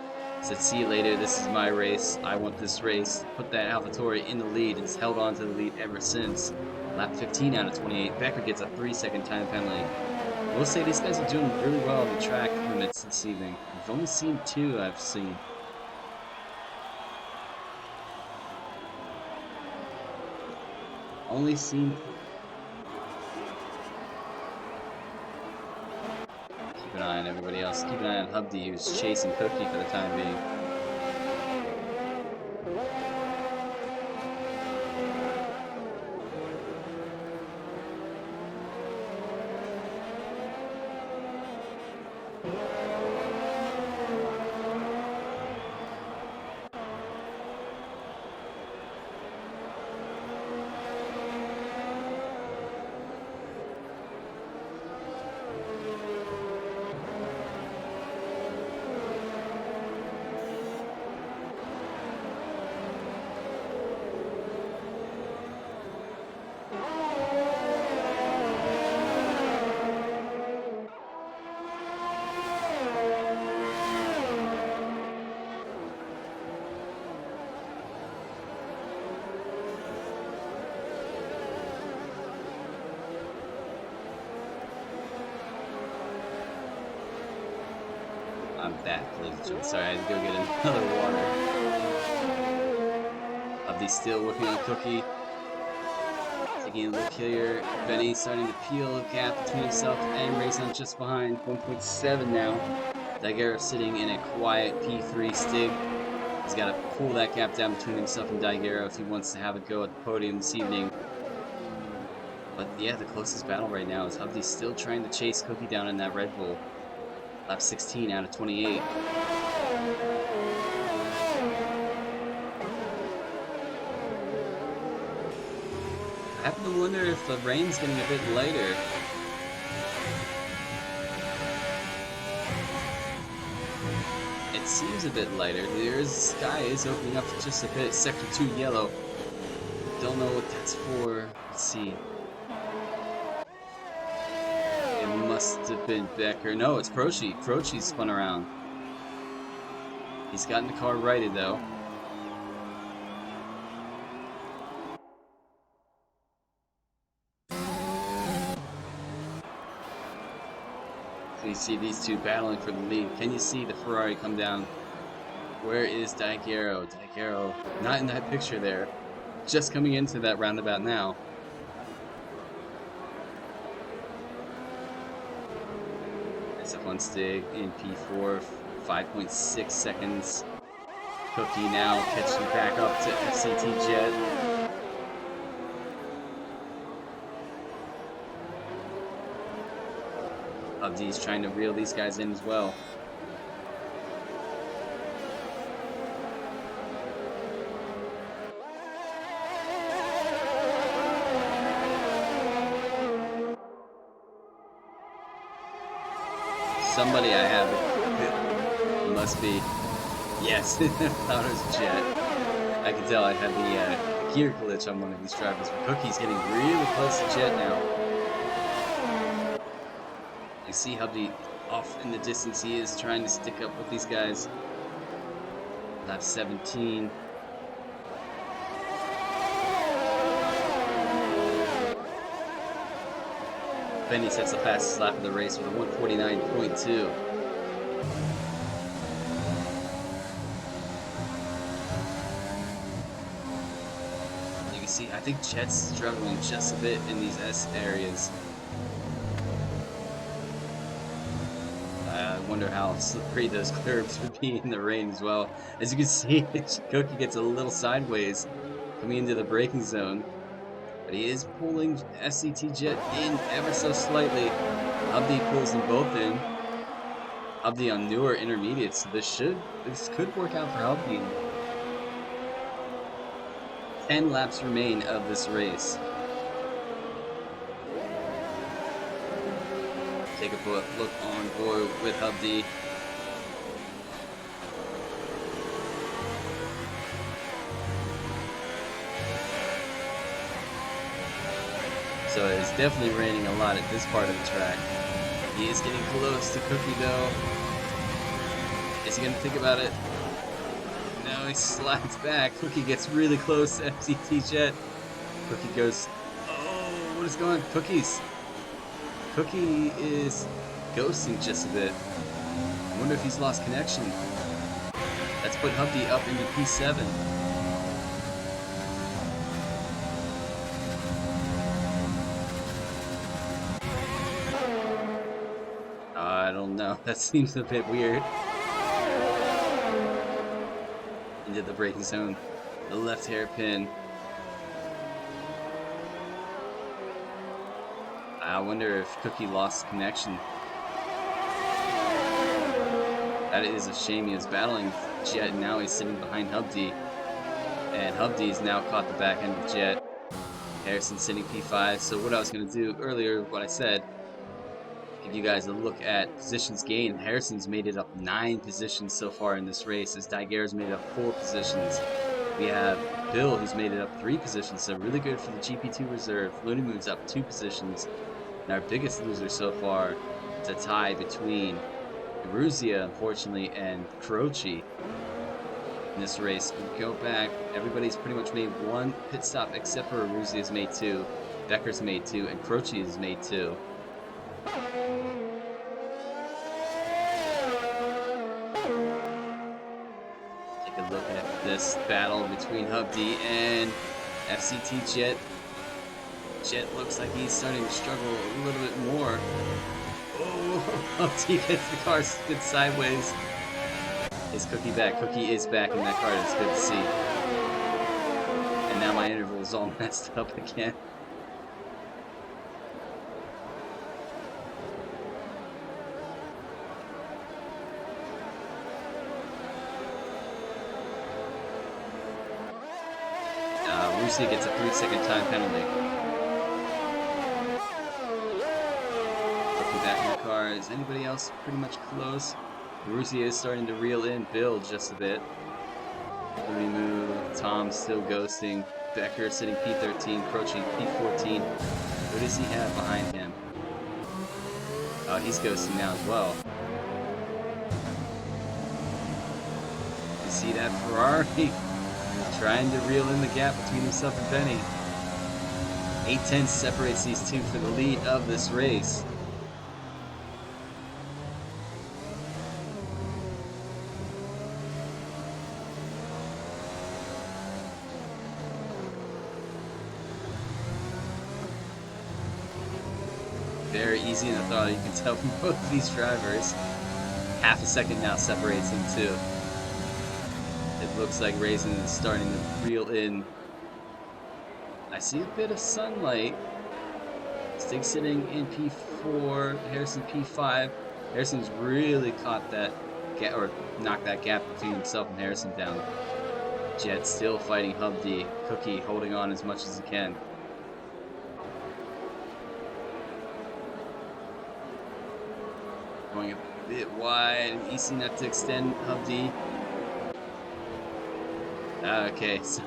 said, see you later, this is my race. I want this race. Put that AlphaTauri in the lead. It's held on to the lead ever since. Lap 15 out of 28. Becker gets a 3-second time penalty. I will say these guys are doing really well on the track limits this evening. I've only seen 2 I've seen. Only seen. Keep an eye on everybody else. Keep an eye on Hubdy, who's chasing Cookie for the time being. I'm back, ladies and gentlemen. Sorry, I had to go get another water. Hubby's still working on Cookie. Taking a look here. Benny starting to peel a gap between himself and Rayson just behind. 1.7 now. Daiguerre sitting in a quiet P3 Stig. He's got to pull that gap down between himself and Daiguerre if he wants to have a go at the podium this evening. But yeah, the closest battle right now is Hubby still trying to chase Cookie down in that Red Bull. Lap 16 out of 28. I happen to wonder if the rain's getting a bit lighter. It seems a bit lighter. The sky is opening up just a bit. Sector 2 yellow. Don't know what that's for. Let's see. It must have been Becker. No, it's Prix. Prix spun around. He's gotten the car righted though. So you see these two battling for the lead. Can you see the Ferrari come down? Where is Daiguerre? Daiguerre, not in that picture there. Just coming into that roundabout now. That's F1 Stig in P4, 5.6 seconds. Cookie now catching back up to FCT Jet. Hubdy's trying to reel these guys in as well. Somebody I have. It must be. Yes, I thought it was Jet. I can tell I had the gear glitch on one of these drivers. But Cookie's getting really close to Jet now. You see Hubby off in the distance. He is trying to stick up with these guys. Lap 17. Benny sets the fastest lap of the race with a 149.2. You can see, I think Jet's struggling just a bit in these S areas. I wonder how slippery those curbs would be in the rain as well. As you can see, Cookie gets a little sideways coming into the braking zone. But he is pulling FCT Jet in ever so slightly. Hubby pulls them both in. Hubby on newer intermediates, so this could work out for Hubby. 10 laps remain of this race. Take a look on board with Hubby. So it's definitely raining a lot at this part of the track. He is getting close to Cookie though. Is he going to think about it? No, he slides back. Cookie gets really close to FCT Jet. Cookie goes, oh, what is going on? Cookie is ghosting just a bit. I wonder if he's lost connection. Let's put Hubby up into P7. I don't know. That seems a bit weird. Into the braking zone. The left hairpin. I wonder if Cookie lost connection. That is a shame. He was battling Jet, and now he's sitting behind Hubby. And Hubby's now caught the back end of Jet. Harrison sitting P5. So what I was going to do earlier, what I said, give you guys a look at positions gained. Harrison's made it up 9 positions so far in this race, as Daiguerre's made it up 4 positions. We have Bill, who's made it up 3 positions, so really good for the GP2 reserve. Looney moves up 2 positions. And our biggest loser so far is a tie between Eruzia, unfortunately, and Croce in this race. We go back, everybody's pretty much made 1 pit stop except for Eruzia's made 2, Becker's made 2, and Croce has made 2. this battle between Hubdy and FCT Jet. Jet looks like he's starting to struggle a little bit more. Oh, Hubdy gets the car spin sideways. Is Cookie back? Cookie is back in that car. That's good to see. And now my interval is all messed up again. Russia gets a 3-second time penalty. Looking back in the car, is anybody else pretty much close? Russia is starting to reel in Bill just a bit. Louis move, Tom still ghosting, Becker sitting P13, approaching P14. Who does he have behind him? Oh, he's ghosting now as well. You see that Ferrari trying to reel in the gap between himself and Benny. 8-10 separates these two for the lead of this race. Very easy in the throttle, you can tell from both of these drivers. Half a second now separates them too. It looks like Raisin is starting to reel in. I see a bit of sunlight. Stig sitting in P4, Harrison P5. Harrison's really caught that gap, or knocked that gap between himself and Harrison down. Jet still fighting Hubdy. Cookie holding on as much as he can. Going a bit wide, easy not to extend Hubdy. Okay, so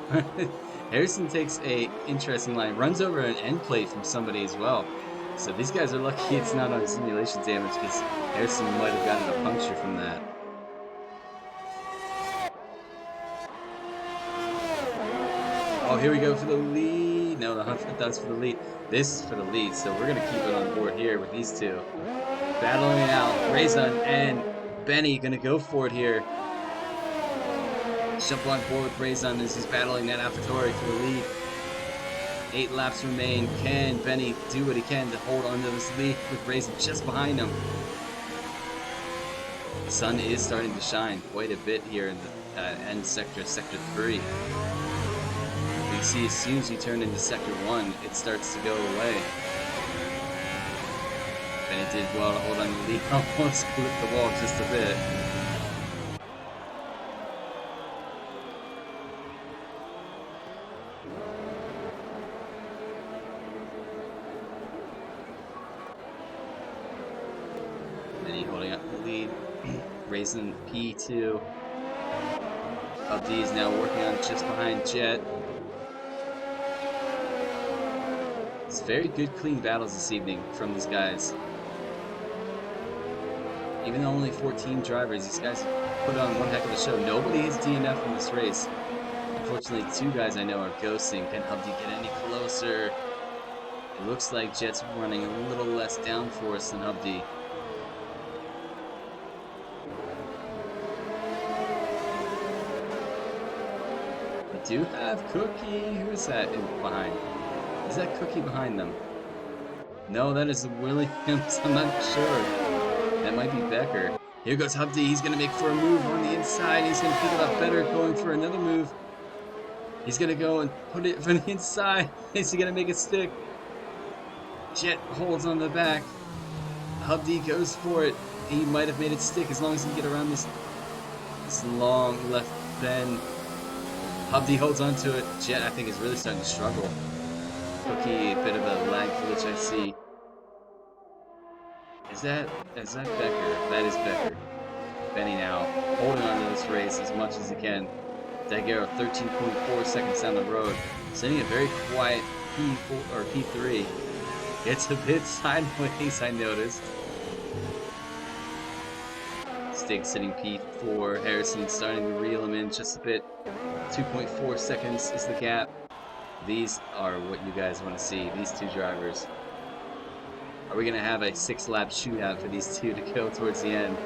Harrison takes a interesting line, runs over an end plate from somebody as well. So these guys are lucky it's not on simulation damage, because Harrison might have gotten a puncture from that. Oh, here we go for the lead. No, that's for the lead. This is for the lead, so we're going to keep it on board here with these two. Battling it out, Raisin and Benny going to go for it here. Jump on board with Raisin as he's battling that AlphaTauri for the lead. 8 laps remain. Can Benny do what he can to hold on to this lead with Raisin just behind him? The sun is starting to shine quite a bit here in the end sector, Sector 3. You can see as soon as you turn into Sector 1, it starts to go away. Benny did well to hold on to the lead, almost clipped the wall just a bit. Holding up the lead. Raisin P2. Hubdy is now working on just behind Jet. It's very good, clean battles this evening from these guys. Even though only 14 drivers, these guys put on one heck of a show. Nobody has DNF in this race. Unfortunately, 2 guys I know are ghosting. Can Hubdy get any closer? It looks like Jet's running a little less downforce than Hubdy. Do have Cookie. Who is that behind? Is that Cookie behind them? No, that is Williams. I'm not sure. That might be Becker. Here goes Hubdy. He's going to make for a move on the inside. He's going to pick it up better, going for another move. He's going to go and put it from the inside. Is he going to make it stick? Jet holds on the back. Hubdy goes for it. He might have made it stick as long as he can get around this long left bend. Hubdy holds on to it. Jet, I think, is really starting to struggle. Cookie, a bit of a lag glitch, I see. Is that Becker? That is Becker. Benny now holding on to this race as much as he can. Daguerre 13.4 seconds down the road, sending a very quiet P4 or P3. It's a bit sideways, I noticed. Stig sitting P4. Harrison starting to reel him in just a bit. 2.4 seconds is the gap. These are what you guys want to see, these 2 drivers. Are we going to have a 6-lap shootout for these 2 to go towards the end?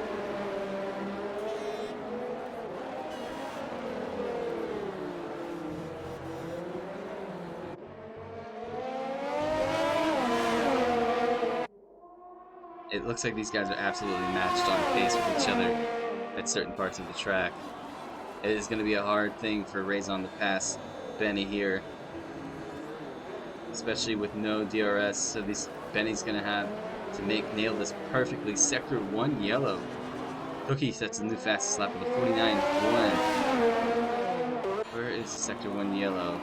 It looks like these guys are absolutely matched on pace with each other at certain parts of the track. It is going to be a hard thing for Raison to pass Benny here, especially with no DRS. So Benny's going to have to nail this perfectly. Sector 1 yellow. Cookie sets a new fastest lap with a 49.1. Where is Sector 1 yellow?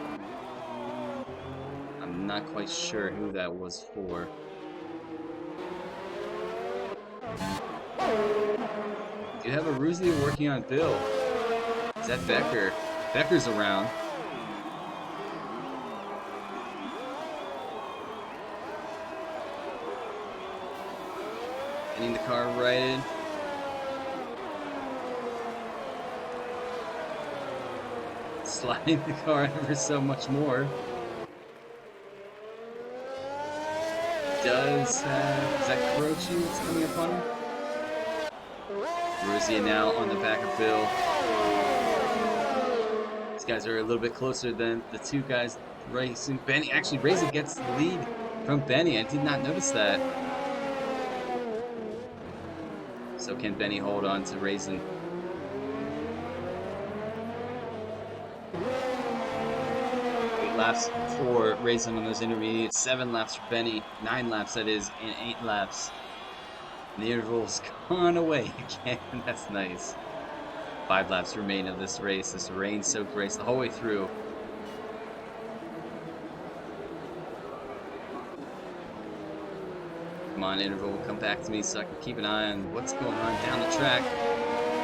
I'm not quite sure who that was for. Do you have a Ruzia working on Bill? Is that Becker? Becker's around. Getting the car righted. Sliding the car ever so much more. Is that Croce that's coming upon him? Ruzia now on the back of Bill. These guys are a little bit closer than the two guys racing. Benny, actually, Ruzia gets the lead from Benny. I did not notice that. So can Benny hold on to Raisin? 8 laps for Raisin on those intermediates, 7 laps for Benny, 9 laps that is, and 8 laps. And the interval's gone away again. That's nice. 5 laps remain of this race, this rain-soaked race the whole way through. Come on, interval, come back to me so I can keep an eye on what's going on down the track.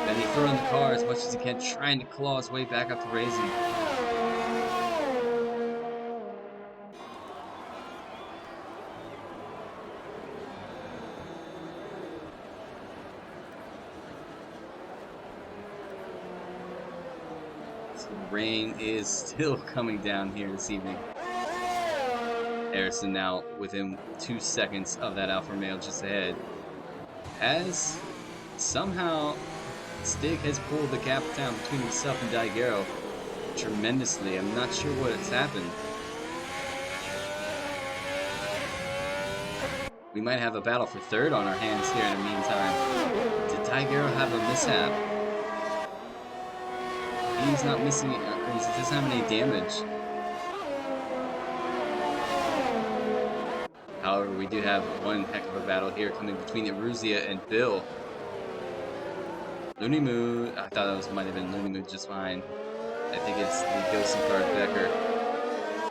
Benny throwing the car as much as he can, trying to claw his way back up to Raisin. Rain is still coming down here this evening. Harrison now within 2 seconds of that Alfa Romeo just ahead. Has somehow Stig has pulled the gap down between himself and Daigero tremendously. I'm not sure what has happened. We might have a battle for third on our hands here in the meantime. Did Daigero have a mishap? He's not missing it, he doesn't have any damage. However, we do have one heck of a battle here coming between Ruzia and Bill. Looney Moo, I thought that might have been Looney Moo just fine. I think it's the ghosting car of Becker.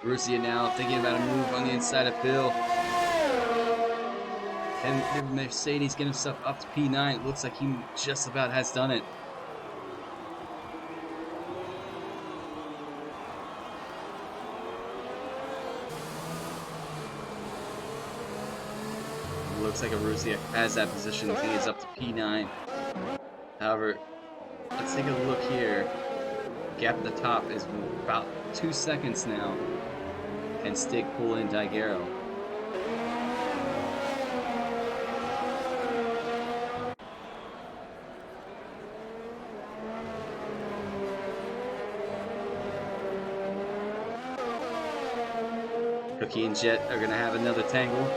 Ruzia now thinking about a move on the inside of Bill. Can Mercedes get himself up to P9? It looks like he just about has done it. Looks like Ruzia has that position. He is up to P9. However, let's take a look here. Gap at the top is about 2 seconds now. Can Stig pull in Daigero? Cookie and Jet are going to have another tangle.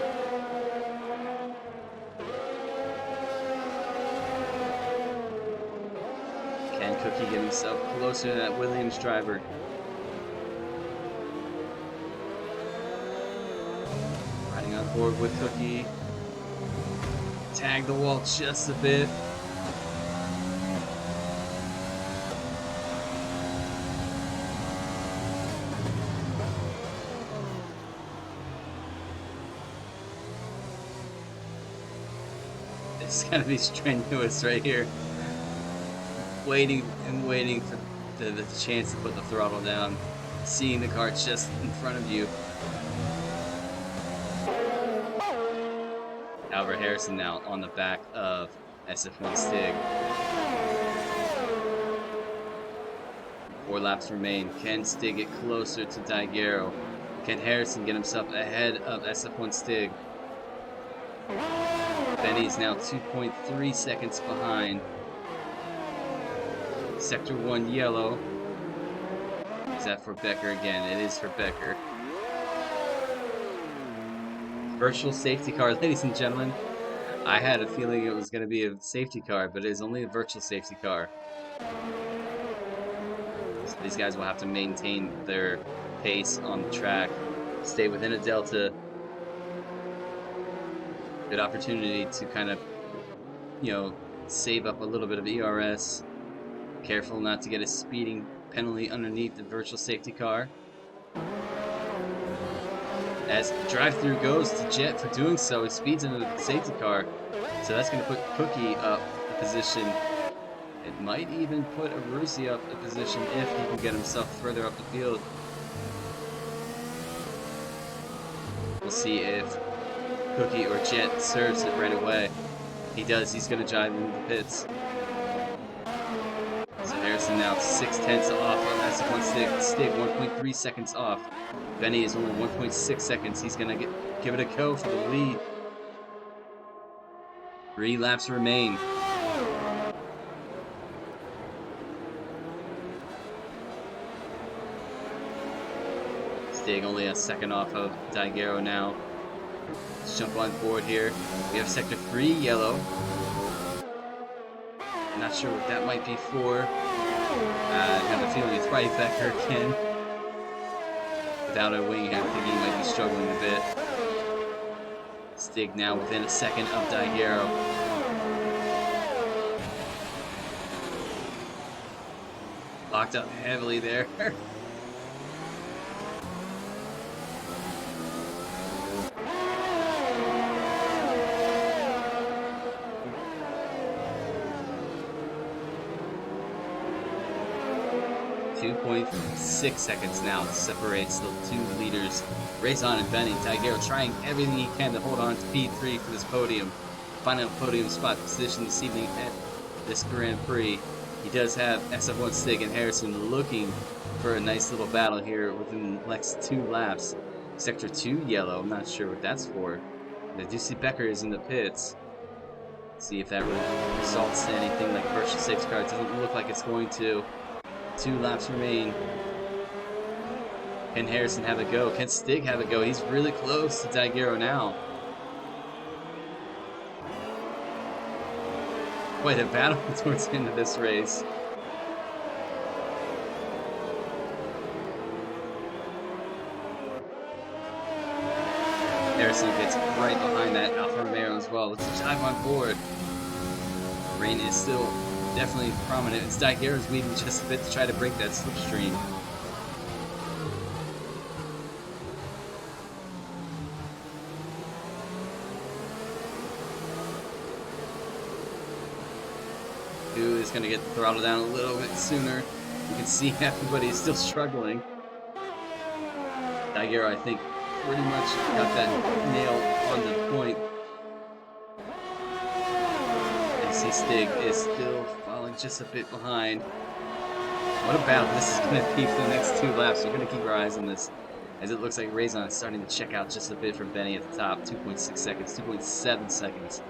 Cookie getting himself closer to that Williams driver. Riding on board with Cookie. Tag the wall just a bit. It's gonna be strenuous right here. Waiting and waiting for the chance to put the throttle down, seeing the car just in front of you. However, Harrison now on the back of SF1 Stig. 4 laps remain. Can Stig get closer to Daigero? Can Harrison get himself ahead of SF1 Stig? Benny's now 2.3 seconds behind. Sector 1 yellow. Is that for Becker again? It is for Becker. Virtual safety car, ladies and gentlemen. I had a feeling it was going to be a safety car, but it is only a virtual safety car. So these guys will have to maintain their pace on the track, stay within a delta. Good opportunity to kind of, you know, save up a little bit of ERS. Careful not to get a speeding penalty underneath the virtual safety car. As drive-through goes to Jet for doing so, he speeds into the safety car. So that's going to put Cookie up a position. It might even put Arusi up a position if he can get himself further up the field. We'll see if Cookie or Jet serves it right away. He does. He's going to drive into the pits. So Harrison now 6/10 off of SF1 Stig, 1.3 seconds off. Benny is only 1.6 seconds. He's going to give it a go for the lead. 3 laps remain. Stig only a second off of Daigero now. Let's jump on board here. We have sector 3 yellow. Not sure what that might be for. I have a feeling it's probably Becker again. Without a wing, I think he might be struggling a bit. Stig now within a second of Daigero. Locked up heavily there. .6 seconds now separates the two leaders, Raison and Benny. Daigero trying everything he can to hold on to P3 for this podium. Final podium spot position this evening at this Grand Prix. He does have SF1 Stig and Harrison looking for a nice little battle here within the next 2 laps. Sector 2 yellow, I'm not sure what that's for. I do see Becker is in the pits. See if that results in anything like virtual safety car. It doesn't look like it's going to. 2 laps remain. Can Harrison have a go? Can Stig have a go? He's really close to Daigero now. Quite a battle towards the end of this race. Harrison gets right behind that Alfa Romeo as well. Let's dive on board. Rain is still definitely prominent. It's Daigero's weaving just a bit to try to break that slipstream. Who is going to get the throttle down a little bit sooner? You can see everybody is still struggling. Daigero, I think, pretty much got that nail on the point. And see Stig is still falling just a bit behind. What a battle this is going to be for the next 2 laps. We're going to keep our eyes on this, as it looks like Raison is starting to check out just a bit from Benny at the top. 2.6 seconds, 2.7 seconds.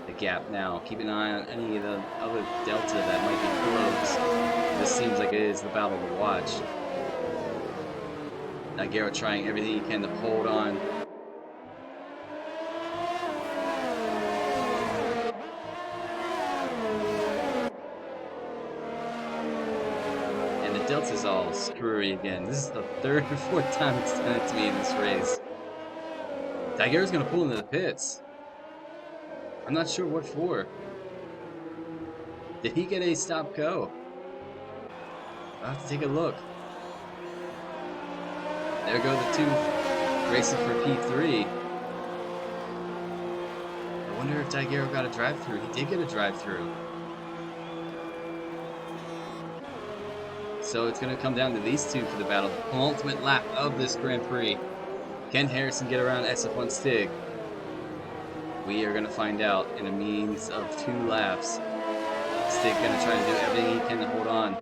The gap now. Keep an eye on any of the other delta that might be close. This seems like it is the battle to watch. Daigero trying everything he can to hold on. And the delta's all screwy again. This is the 3rd or 4th time it's done it to me in this race. Daigero's gonna pull into the pits. I'm not sure what for. Did he get a stop go? I'll have to take a look. There go the 2 racing for P3. I wonder if Daigero got a drive-through. He did get a drive-through. So it's going to come down to these 2 for the battle. The penultimate lap of this Grand Prix. Can Harrison get around SF1 Stig? We are going to find out in a means of 2 laps. Stig going to try to do everything he can to hold on.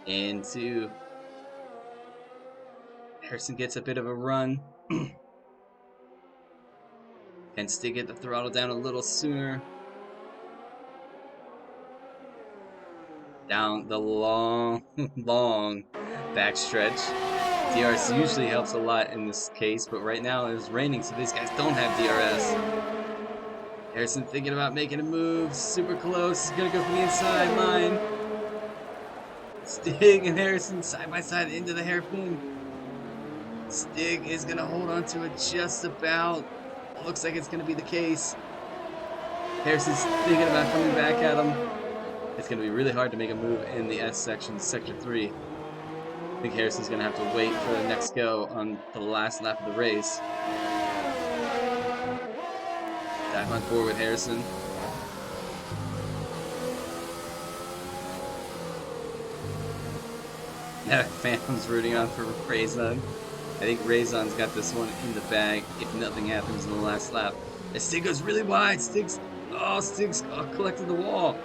Into Harrison gets a bit of a run. Can Stig get the throttle down a little sooner? down the long, long backstretch. DRS usually helps a lot in this case, but right now it was raining, so these guys don't have DRS. Harrison thinking about making a move, super close, he's gonna go for the inside line. Stig and Harrison side by side into the hairpin. Stig is gonna hold on to it just about. Looks like it's gonna be the case. Harrison's thinking about coming back at him. It's gonna be really hard to make a move in the S section, sector 3. I think Harrison's gonna have to wait for the next go on the last lap of the race. Dive on board with Harrison. Now Phantom's rooting on for Raison. I think Raison's got this one in the bag if nothing happens in the last lap. And Stig goes really wide. Stig's collected the wall.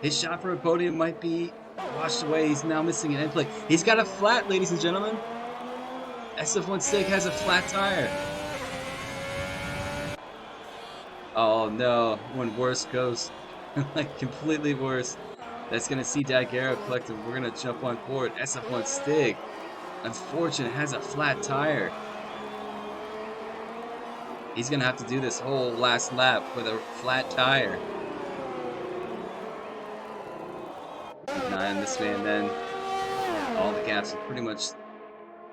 His shot for a podium might be washed away. He's now missing an end plate. He's got a flat, ladies and gentlemen. SF1 Stig has a flat tire. Oh no, when worse goes, like completely worse. That's gonna see Daguerre collective. We're gonna jump on board. SF1 Stig, unfortunate, has a flat tire. He's gonna have to do this whole last lap with a flat tire. Keep an eye on this man then. All the gaps are pretty much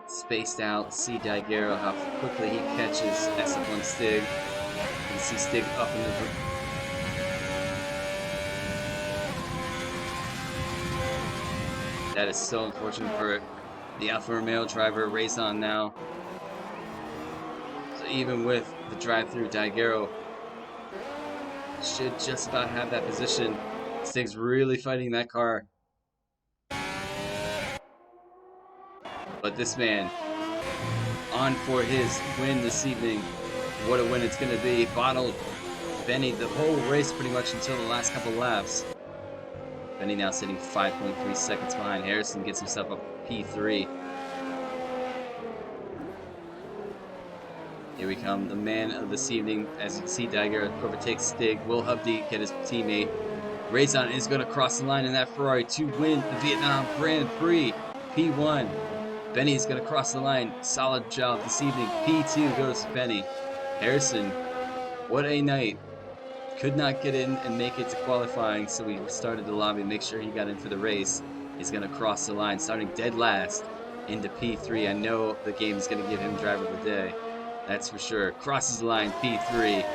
spaced out. See Daguerre how quickly he catches SF1 Stig. You can see Stig up in the. That is so unfortunate for the Alfa Romeo driver. Raison now. So even with the drive-through, Daguerre should just about have that position. Stig's really fighting that car. But this man, on for his win this evening. What a win it's going to be. Bottled Benny the whole race pretty much until the last couple laps. Benny now sitting 5.3 seconds behind. Harrison gets himself up P3. Here we come, the man of this evening. As you can see, Daguerre overtakes Stig. Will Hubdy get his teammate? Raison is going to cross the line in that Ferrari to win the Vietnam Grand Prix. P1. Benny is going to cross the line. Solid job this evening. P2 goes to Benny. Harrison, what a night. Could not get in and make it to qualifying, so we started the lobby to make sure he got in for the race. He's going to cross the line, starting dead last into P3. I know the game is going to give him driver of the day. That's for sure. Crosses the line, P3.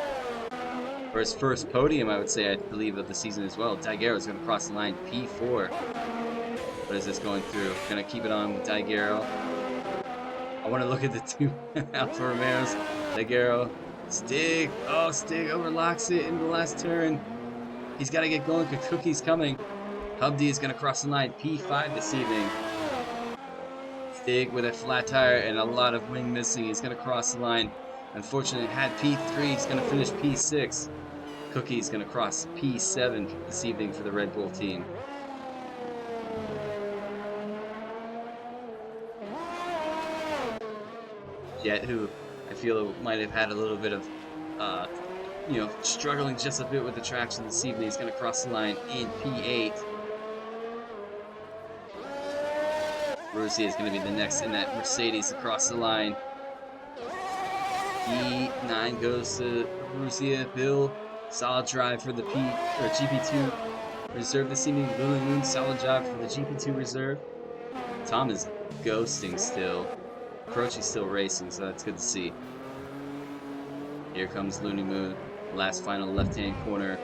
For his first podium, I would say, I believe, of the season as well. Daguerre is going to cross the line, P4. What is this going through? Going to keep it on with Daguerre. I want to look at the two Alfa Romeos. Daguerre. Stig. Oh, Stig overlocks it in the last turn. He's got to get going because Cookie's coming. Hubdy is going to cross the line, P5 this evening. Stig with a flat tire and a lot of wing missing. He's going to cross the line. Unfortunately, had P3. He's going to finish P6. Cookie's going to cross P7 this evening for the Red Bull team. Jet, who I feel might have had a little bit of, struggling just a bit with the traction this evening. He's going to cross the line in P8. Russia is going to be the next in that Mercedes across the line. E9 goes to Russia. Bill, solid drive for the GP2 reserve this evening. Lily Moon, solid job for the GP2 reserve. Tom is ghosting still. Croce's still racing, so that's good to see. Here comes Looney Moon, last final left-hand corner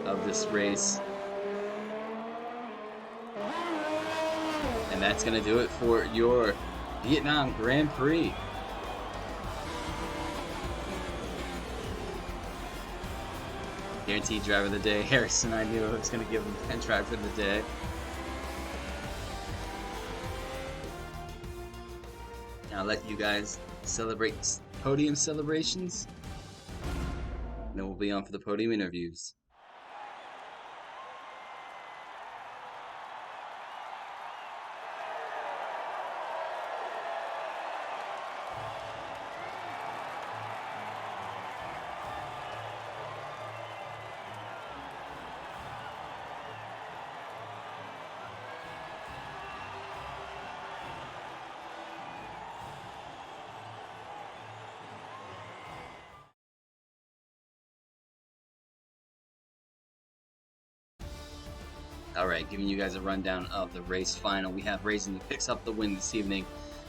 of this race. And that's going to do it for your Vietnam Grand Prix. Guaranteed driver of the day. Harrison, I knew I was going to give him that driver of the day. Now I'll let you guys celebrate podium celebrations. And then we'll be on for the podium interviews. All right, giving you guys a rundown of the race final. We have Raisin who picks up the win this evening,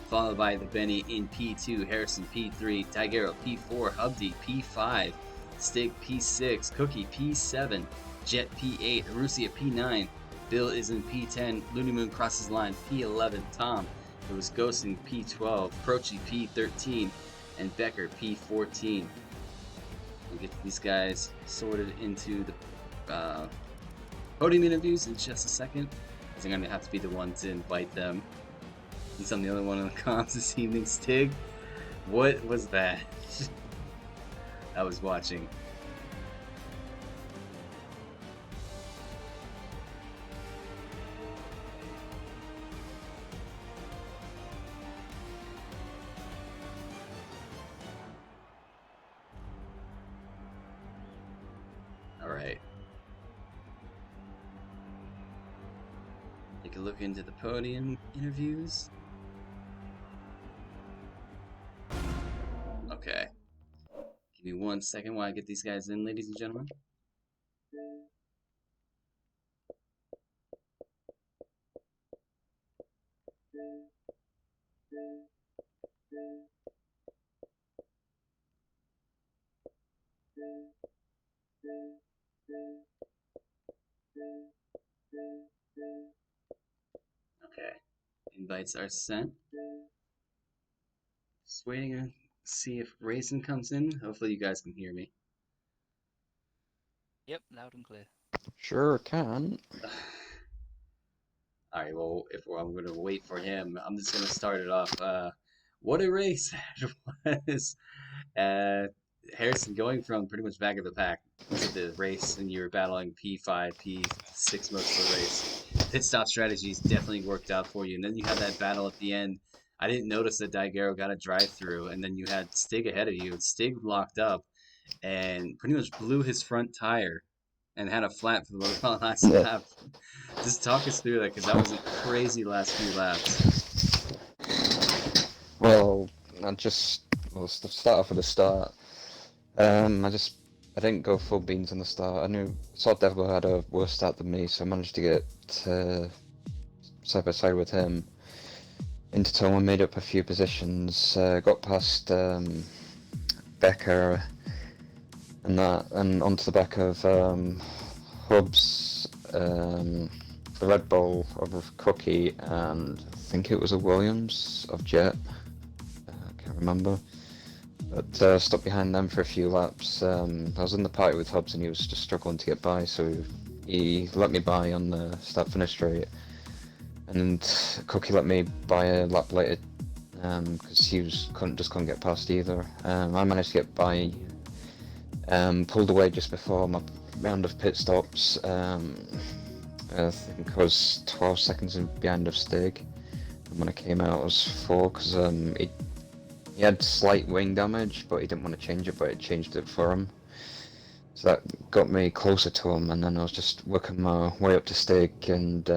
followed by the Benny in P2, Harrison P3, Tigero P4, Hubdy P5, Stig P6, Cookie P7, Jet P8, Arusia P9, Bill is in P10, Looney Moon crosses line P11, Tom, who was ghosting P12, Croce P13, and Becker P14. We'll get these guys sorted into the podium interviews in just a second, because I'm going to have to be the one to invite them. Since I'm the only one on the comms this evening. Stig, what was that? I was watching. All right. Take a look into the podium interviews. Okay. Give me 1 second while I get these guys in, ladies and gentlemen. Okay. Invites are sent. Just waiting to see if Raisin comes in. Hopefully you guys can hear me. Yep, loud and clear. Sure can. Alright, well, if I'm going to wait for him, I'm just going to start it off. What a race that was. Uh, Harrison going from pretty much back of the pack to the race, and you were battling P5, P6 most of the race. Pit stop strategies definitely worked out for you. And then you had that battle at the end. I didn't notice that Daigero got a drive through, and then you had Stig ahead of you. Stig locked up and pretty much blew his front tire and had a flat for the last Yeah. lap. Just talk us through that, because that was a crazy last few laps. Well, well, start off with the start. I didn't go full beans on the start. I knew Salt Devil had a worse start than me, so I managed to get side by side with him into tow and made up a few positions. Got past Becker and onto the back of Hubs, the Red Bull of Cookie, and I think it was a Williams of Jet. I can't remember. But stopped behind them for a few laps. I was in the party with Hubs and he was just struggling to get by, so he let me by on the start-finish straight. And Cookie let me by a lap later because he couldn't get past either. I managed to get by, pulled away just before my round of pit stops. I think I was 12 seconds behind of Stig, and when I came out I was 4 because he had slight wing damage, but he didn't want to change it, but it changed it for him. So that got me closer to him, and then I was just working my way up to Stig, and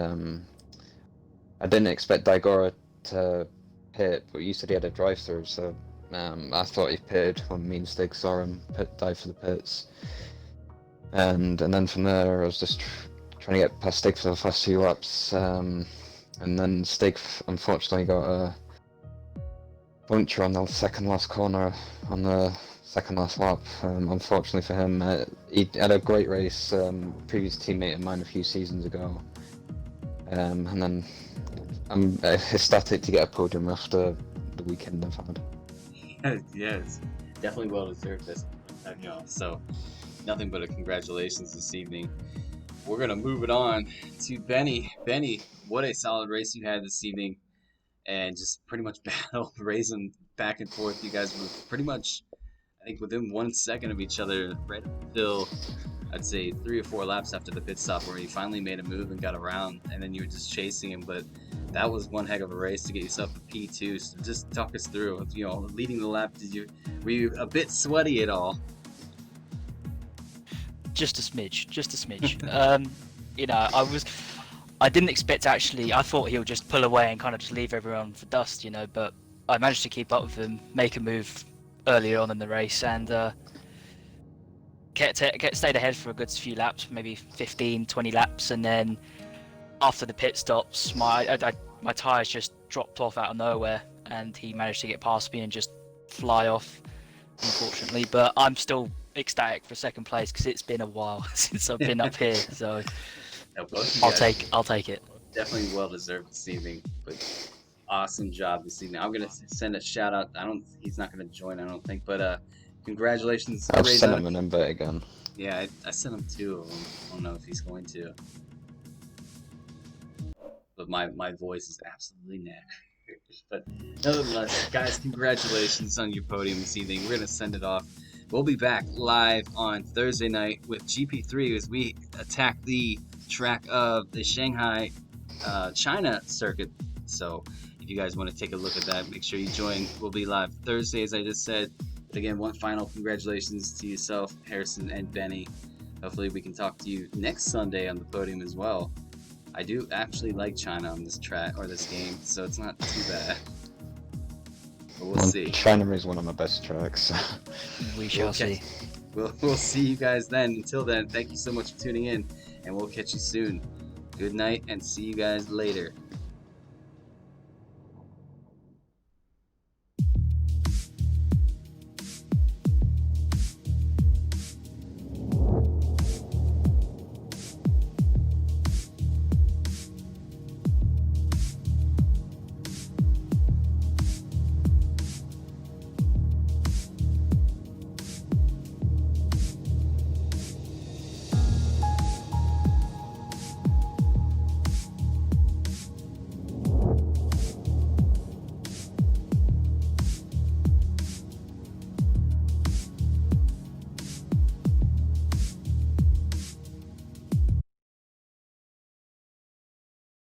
I didn't expect Daigoro to pit, but you said he had a drive-through, so I thought he pitted when me and Stig saw him dive for the pits. And then from there, I was just trying to get past Stig for the first few laps, and then Stig unfortunately got a puncture on the second last corner on the second last lap. Unfortunately for him, he had a great race, previous teammate of mine a few seasons ago, and then I'm ecstatic to get a podium after the weekend I've had. Yes, definitely well deserved this. So nothing but a congratulations this evening. We're gonna move it on to Benny. Benny, what a solid race you had this evening, and just pretty much battle racing back and forth. You guys were pretty much, I think, within 1 second of each other right up until I'd say 3 or 4 laps after the pit stop, where he finally made a move and got around, and then you were just chasing him. But that was one heck of a race to get yourself a P2. So just talk us through, leading the lap. Were you a bit sweaty at all? Just a smidge. I didn't expect actually. I thought he would just pull away and kind of just leave everyone for dust, But I managed to keep up with him, make a move earlier on in the race, and stayed ahead for a good few laps, maybe 15, 20 laps, and then after the pit stops, my tires just dropped off out of nowhere, and he managed to get past me and just fly off, unfortunately. But I'm still ecstatic for second place because it's been a while since I've been up here, so Yeah, both you I'll guys take it. definitely well deserved this evening. But awesome job this evening. I'm gonna send a shout out. He's not gonna join, I don't think. But congratulations, I've Ray sent Dunn. him an invite again. Yeah, I sent him 2 of them. I don't know if he's going to. But my voice is absolutely knackered. But nonetheless, guys, congratulations on your podium this evening. We're gonna send it off. We'll be back live on Thursday night with GP3 as we attack the track of the Shanghai, China circuit. So if you guys want to take a look at that, make sure you join. We'll be live Thursday, as I just said. But again, one final congratulations to yourself, Harrison and Benny. Hopefully we can talk to you next Sunday on the podium as well. I do actually like China on this track, or this game, so it's not too bad. But we'll see. China is one of my best tracks. We shall see. We'll see you guys then. Until then, thank you so much for tuning in, and we'll catch you soon. Good night, and see you guys later.